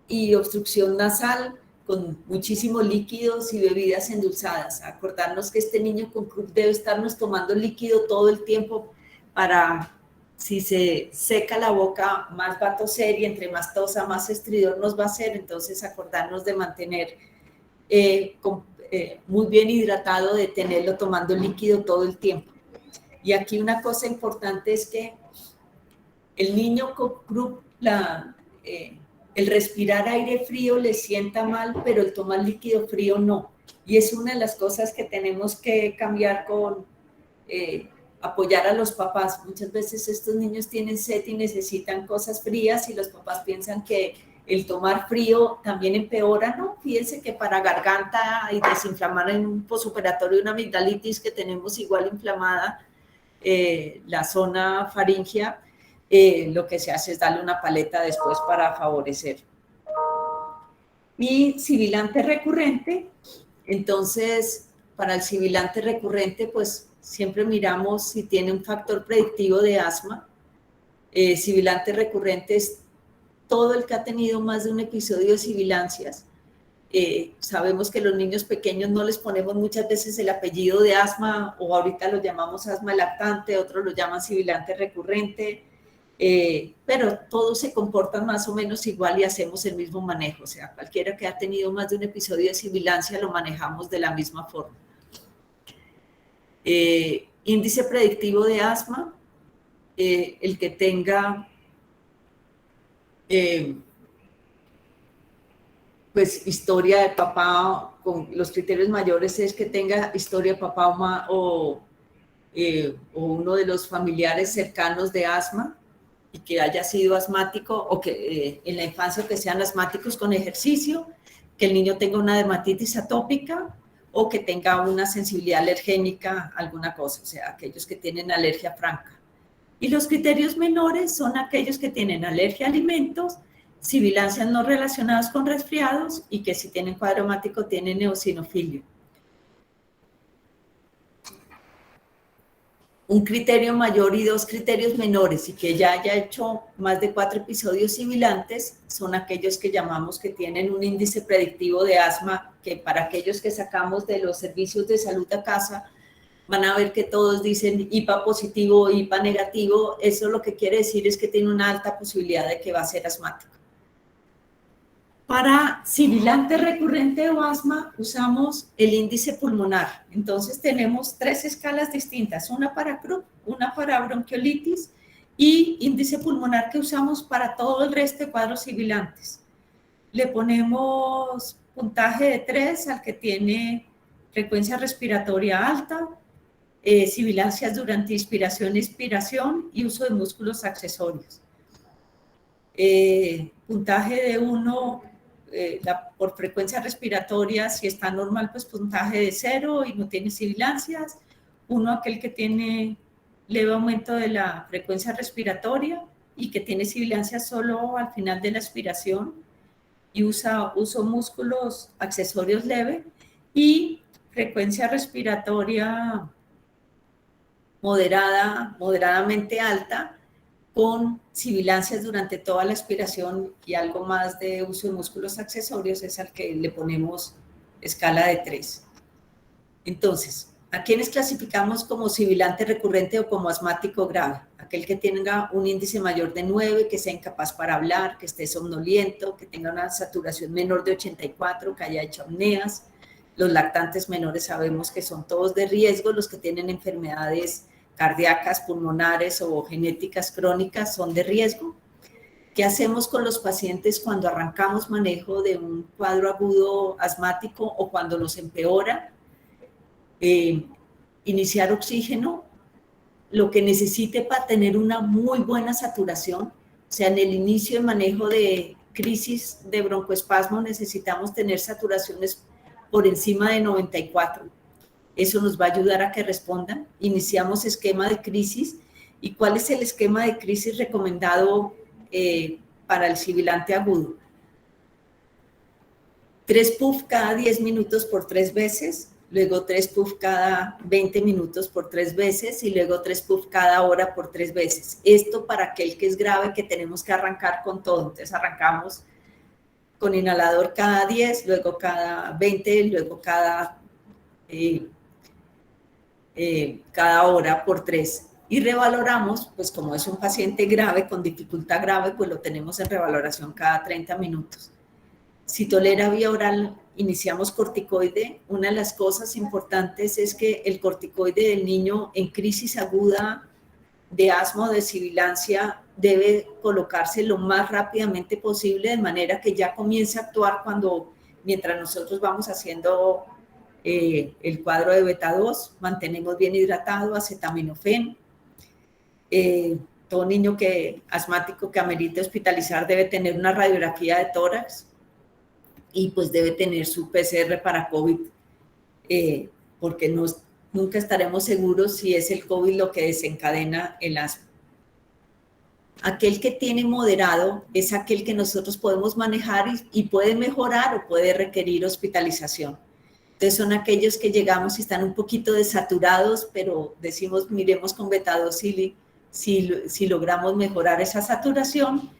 y obstrucción nasal con muchísimos líquidos y bebidas endulzadas. Acordarnos que este niño con CRUP debe estarnos tomando líquido todo el tiempo para, si se seca la boca, más va a toser y entre más tosa, más estridor nos va a hacer. Entonces, acordarnos de mantener muy bien hidratado, de tenerlo tomando líquido todo el tiempo. Y aquí una cosa importante es que el niño con CRUP, el respirar aire frío le sienta mal, pero el tomar líquido frío no. Y es una de las cosas que tenemos que cambiar con apoyar a los papás. Muchas veces estos niños tienen sed y necesitan cosas frías y los papás piensan que el tomar frío también empeora, ¿no? Fíjense que para garganta y desinflamar en un posoperatorio una amigdalitis que tenemos igual inflamada, la zona faríngea, lo que se hace es darle una paleta después para favorecer. Y sibilante recurrente, entonces para el sibilante recurrente pues siempre miramos si tiene un factor predictivo de asma. Sibilante recurrente es todo el que ha tenido más de un episodio de sibilancias. Sabemos que los niños pequeños no les ponemos muchas veces el apellido de asma o ahorita lo llamamos asma lactante, otros lo llaman sibilante recurrente, pero todos se comportan más o menos igual y hacemos el mismo manejo. O sea, cualquiera que ha tenido más de un episodio de sibilancia lo manejamos de la misma forma. Índice predictivo de asma, el que tenga pues historia de papá, con los criterios mayores es que tenga historia de papá o uno de los familiares cercanos de asma y que haya sido asmático o que en la infancia que sean asmáticos con ejercicio, que el niño tenga una dermatitis atópica o que tenga una sensibilidad alergénica a alguna cosa, o sea, aquellos que tienen alergia franca. Y los criterios menores son aquellos que tienen alergia a alimentos, sibilancias no relacionadas con resfriados y que si tienen cuadro hemático tienen eosinofilia. Un criterio mayor y 2 criterios menores y que ya haya hecho más de 4 episodios sibilantes son aquellos que llamamos que tienen un índice predictivo de asma, que para aquellos que sacamos de los servicios de salud a casa van a ver que todos dicen IPA positivo o IPA negativo. Eso lo que quiere decir es que tiene una alta posibilidad de que va a ser asmático. Para sibilante recurrente o asma usamos el índice pulmonar. Entonces tenemos 3 escalas distintas, una para CRUP, una para bronquiolitis y índice pulmonar que usamos para todo el resto de cuadros sibilantes. le ponemos puntaje de 3 al que tiene frecuencia respiratoria alta, sibilancias durante inspiración, expiración y uso de músculos accesorios. Puntaje de 1 por frecuencia respiratoria, si está normal, pues puntaje de 0 y no tiene sibilancias. 1 aquel que tiene leve aumento de la frecuencia respiratoria y que tiene sibilancias solo al final de la expiración y uso músculos accesorios leve, y frecuencia respiratoria moderadamente alta, con sibilancias durante toda la expiración y algo más de uso de músculos accesorios, es al que le ponemos escala de 3. Entonces, ¿a quiénes clasificamos como sibilante recurrente o como asmático grave? Aquel que tenga un índice mayor de 9, que sea incapaz para hablar, que esté somnoliento, que tenga una saturación menor de 84, que haya hecho apneas. Los lactantes menores sabemos que son todos de riesgo, los que tienen enfermedades cardíacas, pulmonares o genéticas crónicas son de riesgo. ¿Qué hacemos con los pacientes cuando arrancamos manejo de un cuadro agudo asmático o cuando los empeora? Iniciar oxígeno, lo que necesite para tener una muy buena saturación. O sea, en el inicio de manejo de crisis de broncoespasmo necesitamos tener saturaciones por encima de 94. Eso nos va a ayudar a que respondan. Iniciamos esquema de crisis. ¿Y cuál es el esquema de crisis recomendado para el sibilante agudo? 3 puff cada 10 minutos por 3 veces, luego 3 puff cada 20 minutos por 3 veces y luego 3 puff cada hora por 3 veces. Esto para aquel que es grave, que tenemos que arrancar con todo. Entonces arrancamos con inhalador cada 10, luego cada 20, luego cada hora por 3. Y revaloramos, pues como es un paciente grave, con dificultad grave, pues lo tenemos en revaloración cada 30 minutos. Si tolera vía oral, iniciamos corticoide. Una de las cosas importantes es que el corticoide del niño en crisis aguda de asma o de sibilancia debe colocarse lo más rápidamente posible, de manera que ya comience a actuar mientras nosotros vamos haciendo el cuadro de beta 2, mantenemos bien hidratado, acetaminofén. Todo niño asmático que amerite hospitalizar debe tener una radiografía de tórax y pues debe tener su PCR para COVID, porque nunca estaremos seguros si es el COVID lo que desencadena el asma. Aquel que tiene moderado es aquel que nosotros podemos manejar y puede mejorar o puede requerir hospitalización. Entonces son aquellos que llegamos y están un poquito desaturados, pero decimos, miremos con beta-2 si logramos mejorar esa saturación,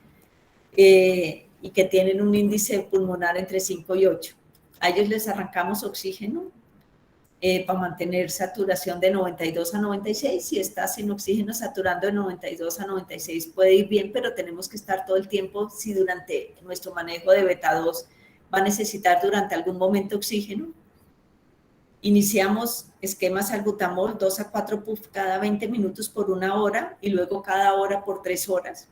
y que tienen un índice pulmonar entre 5 y 8. A ellos les arrancamos oxígeno para mantener saturación de 92 a 96. Si está sin oxígeno saturando de 92 a 96 puede ir bien, pero tenemos que estar todo el tiempo, si durante nuestro manejo de beta 2 va a necesitar durante algún momento oxígeno. Iniciamos esquemas salbutamol, 2 a 4 puff cada 20 minutos por 1 hora y luego cada hora por 3 horas.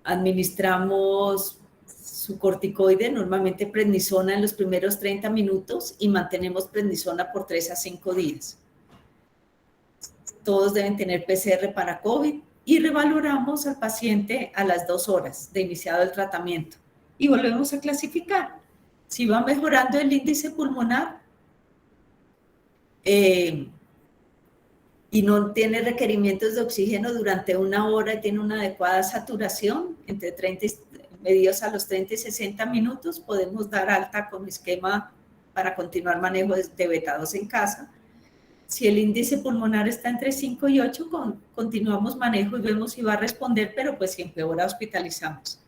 Administramos su corticoide, normalmente prednisona en los primeros 30 minutos y mantenemos prednisona por 3 a 5 días. Todos deben tener PCR para COVID y revaloramos al paciente a las 2 horas de iniciado el tratamiento y volvemos a clasificar. Si va mejorando el índice pulmonar y no tiene requerimientos de oxígeno durante 1 hora y tiene una adecuada saturación, medidos a los 30 y 60 minutos, podemos dar alta con esquema para continuar manejo de beta 2 en casa. Si el índice pulmonar está entre 5 y 8, continuamos manejo y vemos si va a responder, pero pues si empeora, hospitalizamos.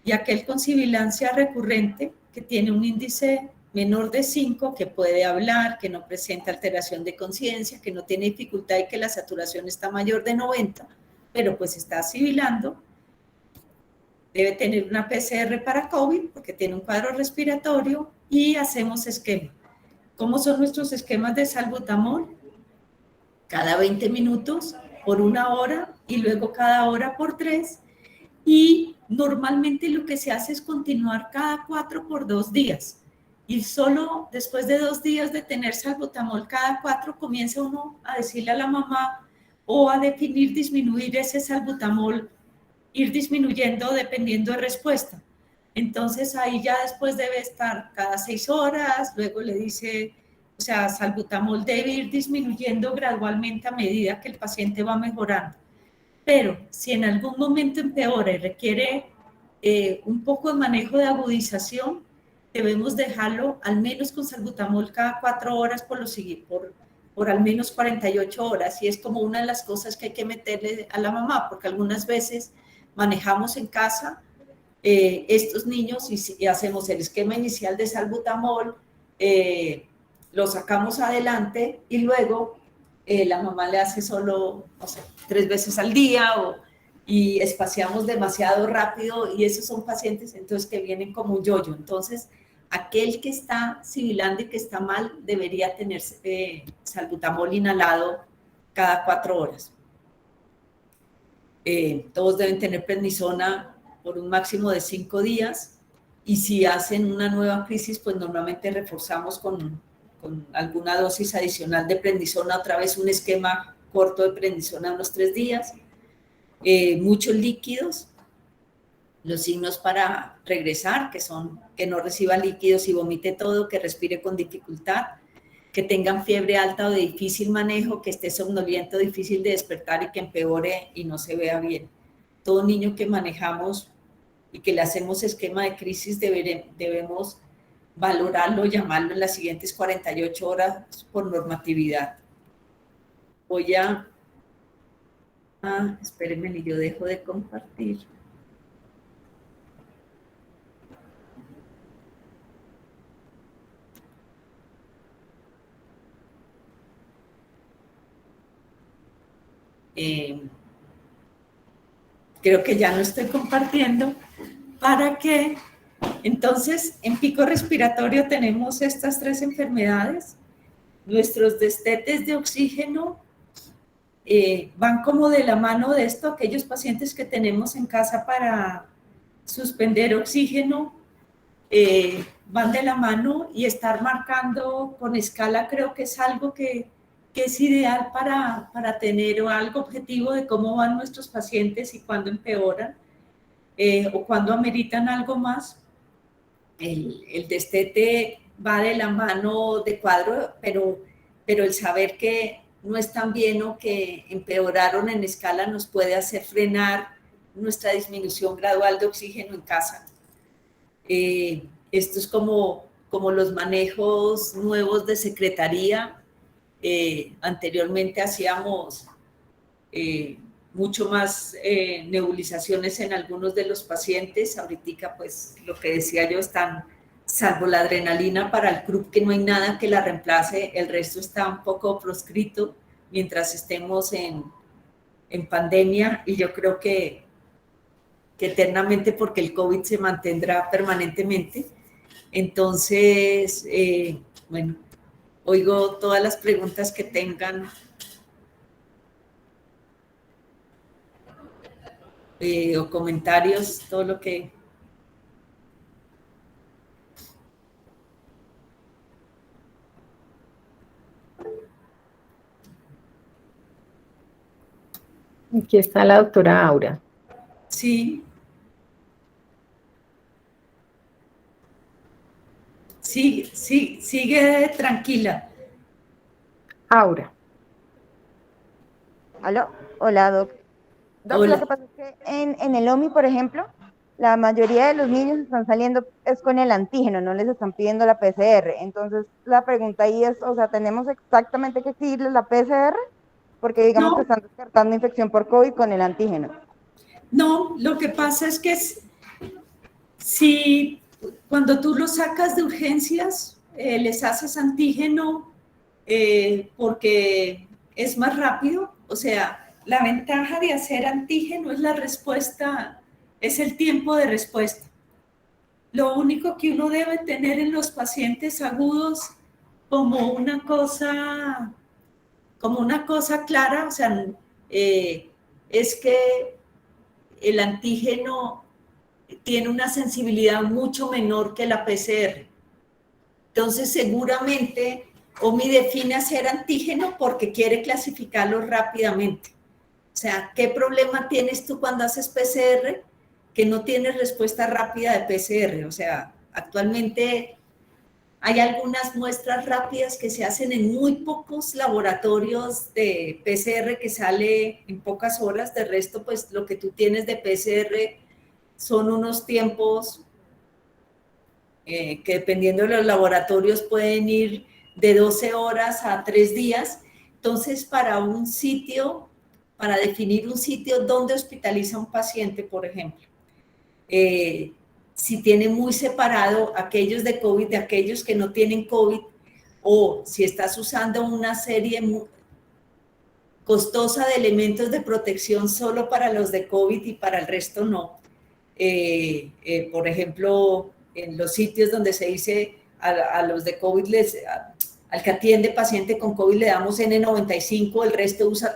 Y aquel con sibilancia recurrente, que tiene un índice menor de 5, que puede hablar, que no presenta alteración de conciencia, que no tiene dificultad y que la saturación está mayor de 90, pero pues está sibilando, debe tener una PCR para COVID porque tiene un cuadro respiratorio y hacemos esquema. ¿Cómo son nuestros esquemas de salbutamol? Cada 20 minutos por 1 hora y luego cada hora por 3. y normalmente lo que se hace es continuar cada 4 por 2 días. Y solo después de 2 días de tener salbutamol cada 4, comienza uno a decirle a la mamá o a definir disminuir ese salbutamol, ir disminuyendo dependiendo de respuesta. Entonces ahí ya después debe estar cada 6 horas, luego le dice, o sea, salbutamol debe ir disminuyendo gradualmente a medida que el paciente va mejorando. Pero si en algún momento empeora y requiere un poco de manejo de agudización, debemos dejarlo al menos con salbutamol cada 4 horas por al menos 48 horas. Y es como una de las cosas que hay que meterle a la mamá, porque algunas veces manejamos en casa estos niños y hacemos el esquema inicial de salbutamol, lo sacamos adelante y luego la mamá le hace solo, no sé, 3 veces al día y espaciamos demasiado rápido y esos son pacientes entonces que vienen como un yoyo. Entonces, aquel que está sibilando y que está mal debería tener salbutamol inhalado cada 4 horas. Todos deben tener prednisona por un máximo de 5 días y si hacen una nueva crisis, pues normalmente reforzamos con alguna dosis adicional de prednisona, otra vez un esquema corto de prednisona unos 3 días, muchos líquidos, los signos para regresar, que son que no reciba líquidos y vomite todo, que respire con dificultad, que tengan fiebre alta o de difícil manejo, que esté somnoliento, difícil de despertar y que empeore y no se vea bien. Todo niño que manejamos y que le hacemos esquema de crisis debemos valorarlo, llamarlo en las siguientes 48 horas por normatividad. Voy a... espérenme, yo dejo de compartir. Creo que ya no estoy compartiendo para que entonces en pico respiratorio tenemos estas 3 enfermedades. Nuestros destetes de oxígeno van como de la mano de esto, aquellos pacientes que tenemos en casa para suspender oxígeno van de la mano y estar marcando con escala creo que es algo que es ideal para tener algo objetivo de cómo van nuestros pacientes y cuándo empeoran o cuándo ameritan algo más. El destete va de la mano de cuadro, pero el saber que no están bien o que empeoraron en escala nos puede hacer frenar nuestra disminución gradual de oxígeno en casa. Esto es como los manejos nuevos de secretaría. Anteriormente hacíamos mucho más nebulizaciones en algunos de los pacientes. Ahorita, pues, lo que decía yo, están, salvo la adrenalina para el CRUP, que no hay nada que la reemplace, el resto está un poco proscrito mientras estemos en pandemia, y yo creo que eternamente, porque el COVID se mantendrá permanentemente. Entonces, bueno, oigo todas las preguntas que tengan o comentarios, todo lo que... Aquí está la doctora Aura. Sí. Sí, sí, sigue tranquila. Aura. ¿Aló? Hola, Doc. Doc, Hola. lo que pasa es que en el OMI, por ejemplo, la mayoría de los niños están saliendo es con el antígeno, no les están pidiendo la PCR. Entonces, la pregunta ahí es, o sea, ¿tenemos exactamente que exigirles la PCR? Porque digamos que están descartando infección por COVID con el antígeno. No, lo que pasa es que si cuando tú los sacas de urgencias, les haces antígeno porque es más rápido. O sea, la ventaja de hacer antígeno es la respuesta, es el tiempo de respuesta. Lo único que uno debe tener en los pacientes agudos como una cosa clara, o sea, es que el antígeno tiene una sensibilidad mucho menor que la PCR. Entonces, seguramente OMI define hacer antígeno porque quiere clasificarlo rápidamente. O sea, ¿qué problema tienes tú cuando haces PCR? Que no tienes respuesta rápida de PCR. O sea, actualmente hay algunas muestras rápidas que se hacen en muy pocos laboratorios de PCR que sale en pocas horas. De resto, pues lo que tú tienes de PCR son unos tiempos que dependiendo de los laboratorios pueden ir de 12 horas a 3 días. Entonces, para un sitio, para definir un sitio donde hospitaliza un paciente, por ejemplo, si tiene muy separado aquellos de COVID de aquellos que no tienen COVID, o si estás usando una serie costosa de elementos de protección solo para los de COVID y para el resto no. Por ejemplo, en los sitios donde se dice a los de COVID, al que atiende paciente con COVID le damos N95, el resto usa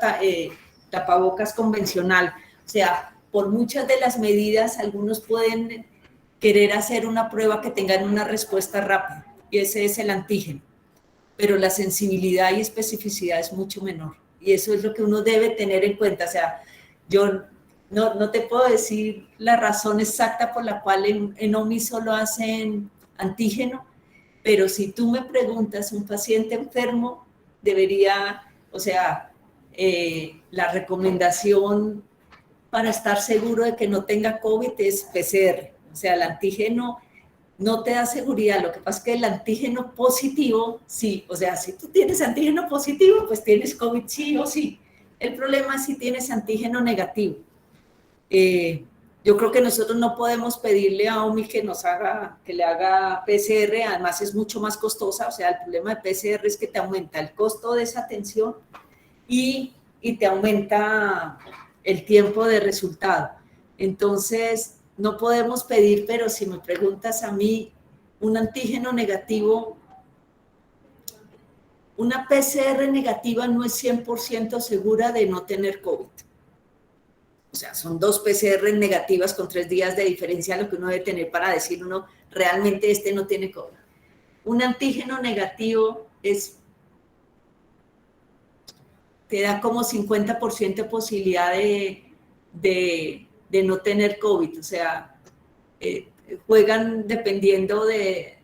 tapabocas convencional. O sea, por muchas de las medidas, algunos pueden querer hacer una prueba que tengan una respuesta rápida, y ese es el antígeno. Pero la sensibilidad y especificidad es mucho menor. Y eso es lo que uno debe tener en cuenta. O sea, yo no te puedo decir la razón exacta por la cual en OMI solo hacen antígeno, pero si tú me preguntas, un paciente enfermo debería, o sea, la recomendación para estar seguro de que no tenga COVID es PCR. O sea, el antígeno no te da seguridad. Lo que pasa es que el antígeno positivo, sí. O sea, si tú tienes antígeno positivo, pues tienes COVID sí o sí. El problema es si tienes antígeno negativo. Yo creo que nosotros no podemos pedirle a OMI que le haga PCR, además es mucho más costosa. O sea, el problema de PCR es que te aumenta el costo de esa atención y te aumenta el tiempo de resultado. Entonces, no podemos pedir, pero si me preguntas a mí, un antígeno negativo, una PCR negativa no es 100% segura de no tener COVID. O sea, son 2 PCR negativas con 3 días de diferencia lo que uno debe tener para decir uno, realmente este no tiene COVID. Un antígeno negativo te da como 50% de posibilidad de no tener COVID. O sea, juegan dependiendo de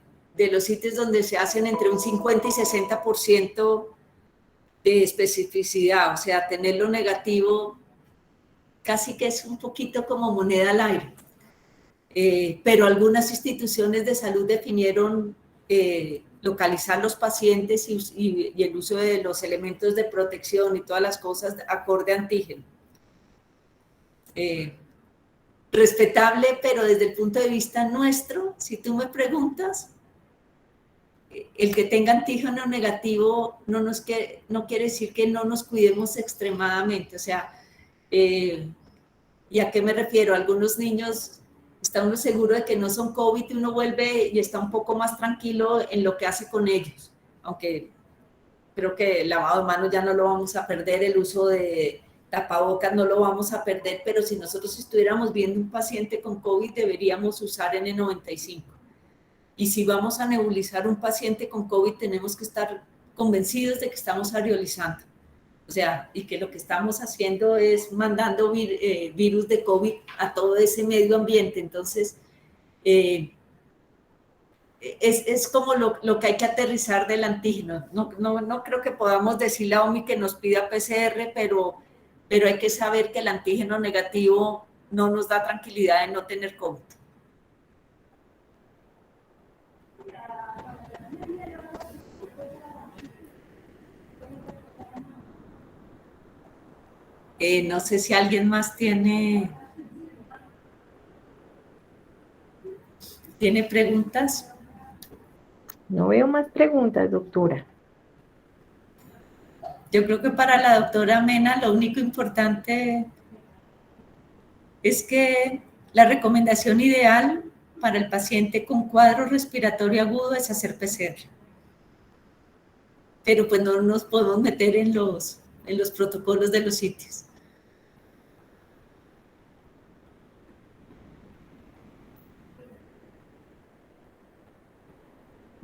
los sitios donde se hacen entre un 50 y 60% de especificidad. O sea, tenerlo negativo casi que es un poquito como moneda al aire. Pero algunas instituciones de salud definieron localizar los pacientes y el uso de los elementos de protección y todas las cosas acorde a antígeno. Respetable, pero desde el punto de vista nuestro, si tú me preguntas, el que tenga antígeno negativo no quiere decir que no nos cuidemos extremadamente. O sea, ¿y a qué me refiero? Algunos niños está uno seguro de que no son COVID y uno vuelve y está un poco más tranquilo en lo que hace con ellos. Aunque creo que el lavado de manos ya no lo vamos a perder, el uso de tapabocas no lo vamos a perder, pero si nosotros estuviéramos viendo un paciente con COVID deberíamos usar N95. Y si vamos a nebulizar un paciente con COVID tenemos que estar convencidos de que estamos aerolizando. O sea, y que lo que estamos haciendo es mandando virus de COVID a todo ese medio ambiente. Entonces, es como lo que hay que aterrizar del antígeno. No creo que podamos decirle a OMI que nos pida PCR, pero hay que saber que el antígeno negativo no nos da tranquilidad de no tener COVID. No sé si alguien más tiene preguntas. No veo más preguntas, doctora. Yo creo que para la doctora Mena lo único importante es que la recomendación ideal para el paciente con cuadro respiratorio agudo es hacer PCR. Pero pues no nos podemos meter en los protocolos de los sitios.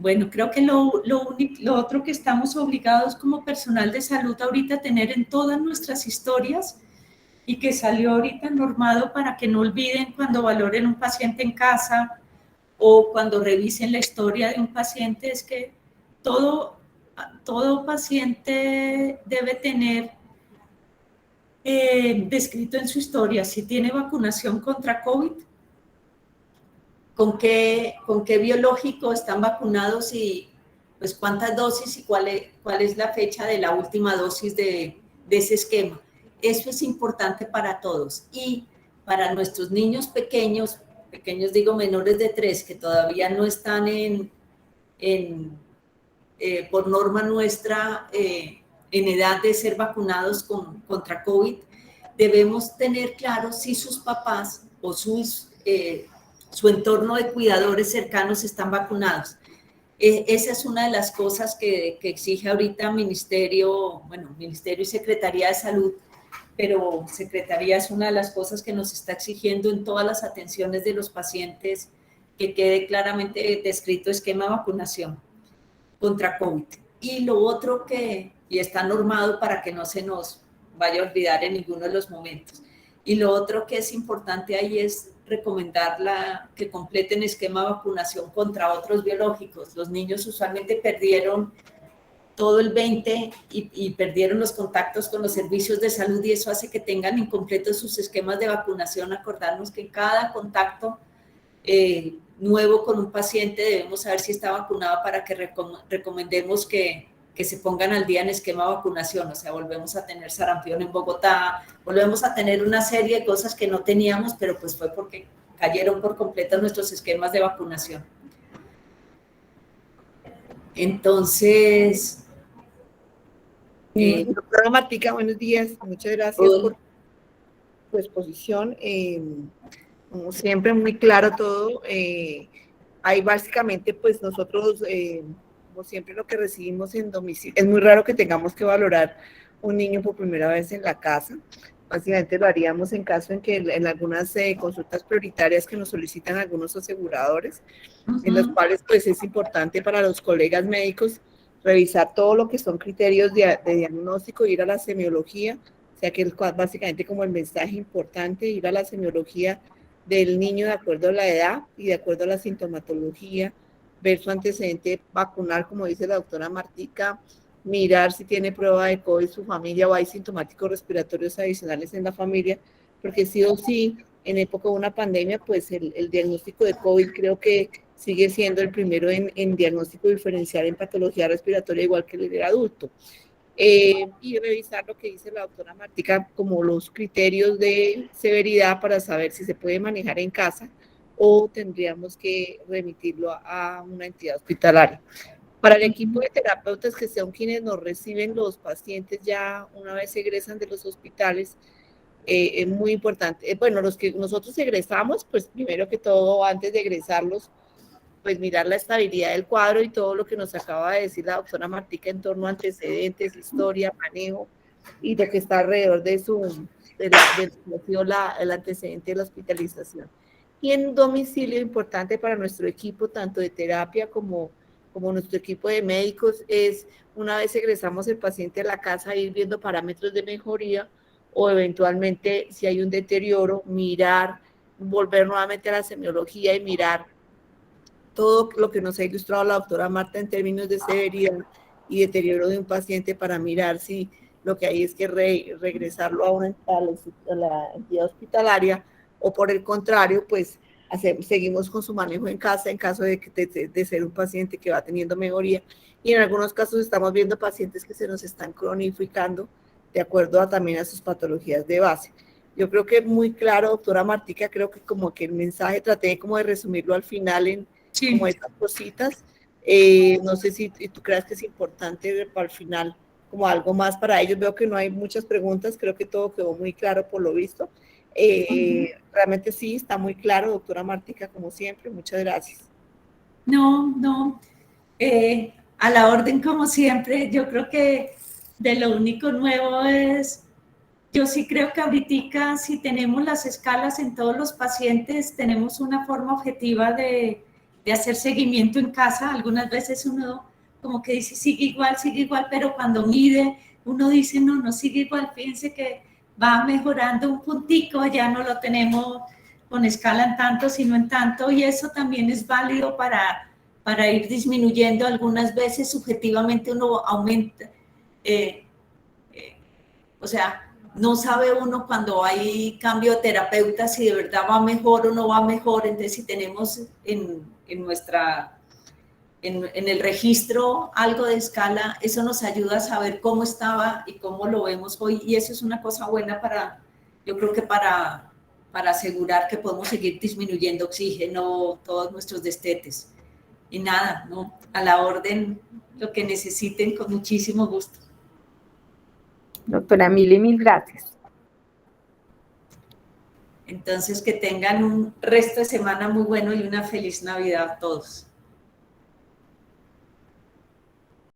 Bueno, creo que lo otro que estamos obligados como personal de salud ahorita a tener en todas nuestras historias y que salió ahorita normado para que no olviden cuando valoren un paciente en casa o cuando revisen la historia de un paciente, es que todo paciente debe tener descrito en su historia si tiene vacunación contra COVID, con qué biológico están vacunados y pues cuántas dosis y cuál es la fecha de la última dosis de ese esquema. Eso es importante para todos y para nuestros niños pequeños digo menores de 3, que todavía no están por norma nuestra en edad de ser vacunados contra COVID, debemos tener claro si sus papás o su entorno de cuidadores cercanos están vacunados. Esa es una de las cosas que exige ahorita Ministerio y Secretaría de Salud, pero Secretaría es una de las cosas que nos está exigiendo en todas las atenciones de los pacientes que quede claramente descrito esquema de vacunación contra COVID. Y lo otro y está normado para que no se nos vaya a olvidar en ninguno de los momentos. Y lo otro que es importante ahí es recomendar que completen esquema de vacunación contra otros biológicos. Los niños usualmente perdieron todo el 20 y perdieron los contactos con los servicios de salud y eso hace que tengan incompletos sus esquemas de vacunación. Acordarnos que cada contacto nuevo con un paciente debemos saber si está vacunado para que recomendemos que se pongan al día en esquema de vacunación. O sea, volvemos a tener sarampión en Bogotá, volvemos a tener una serie de cosas que no teníamos, pero pues fue porque cayeron por completo nuestros esquemas de vacunación. Entonces, doctora Martica, buenos días. Muchas gracias por tu exposición. Como siempre, muy claro todo. Ahí básicamente, pues nosotros, como siempre, lo que recibimos en domicilio, es muy raro que tengamos que valorar un niño por primera vez en la casa. Básicamente lo haríamos en caso en que en algunas consultas prioritarias que nos solicitan algunos aseguradores, en los cuales pues es importante para los colegas médicos revisar todo lo que son criterios de diagnóstico, ir a la semiología, o sea que es básicamente como el mensaje importante, ir a la semiología del niño de acuerdo a la edad y de acuerdo a la sintomatología, ver su antecedente vacunal, como dice la doctora Martica, mirar si tiene prueba de COVID su familia o hay sintomáticos respiratorios adicionales en la familia, porque sí o sí, en época de una pandemia, pues el diagnóstico de COVID creo que sigue siendo el primero en diagnóstico diferencial en patología respiratoria, igual que el del adulto. Y revisar lo que dice la doctora Martica como los criterios de severidad para saber si se puede manejar en casa o tendríamos que remitirlo a una entidad hospitalaria. Para el equipo de terapeutas que son quienes nos reciben los pacientes ya una vez egresan de los hospitales, es muy importante. Bueno, los que nosotros egresamos, pues primero que todo, antes de egresarlos, pues mirar la estabilidad del cuadro y todo lo que nos acaba de decir la doctora Martica en torno a antecedentes, historia, manejo y lo que está alrededor de el antecedente de la hospitalización. Y en domicilio, importante para nuestro equipo, tanto de terapia como nuestro equipo de médicos, es una vez egresamos el paciente a la casa, ir viendo parámetros de mejoría o eventualmente si hay un deterioro, volver nuevamente a la semiología y mirar todo lo que nos ha ilustrado la doctora Marta en términos de severidad y deterioro de un paciente para mirar si lo que hay es que regresarlo a la entidad hospitalaria o por el contrario, pues seguimos con su manejo en casa en caso de ser un paciente que va teniendo mejoría y en algunos casos estamos viendo pacientes que se nos están cronificando de acuerdo también a sus patologías de base. Yo creo que muy claro, doctora Martica, creo que como que el mensaje traté como de resumirlo al final en como estas cositas. No sé si tú creas que es importante para el final como algo más para ellos. Veo que no hay muchas preguntas, creo que todo quedó muy claro por lo visto. Realmente sí, está muy claro, doctora Martica, como siempre. Muchas gracias. No, a la orden como siempre. Yo creo que de lo único nuevo es, yo sí creo que ahorita si tenemos las escalas en todos los pacientes, tenemos una forma objetiva de de hacer seguimiento en casa. Algunas veces uno como que dice sigue igual, pero cuando mide uno dice no sigue igual, fíjense que va mejorando un puntico, ya no lo tenemos con escala en tanto, sino en tanto, y eso también es válido para ir disminuyendo. Algunas veces subjetivamente uno aumenta, o sea, no sabe uno cuando hay cambio de terapeuta si de verdad va mejor o no va mejor. Entonces, si tenemos en el registro algo de escala, eso nos ayuda a saber cómo estaba y cómo lo vemos hoy, y eso es una cosa buena yo creo que para asegurar que podemos seguir disminuyendo oxígeno, todos nuestros destetes. Y nada, ¿no? A la orden, lo que necesiten, con muchísimo gusto. Doctora, mil y mil gracias. Entonces, que tengan un resto de semana muy bueno y una feliz Navidad a todos.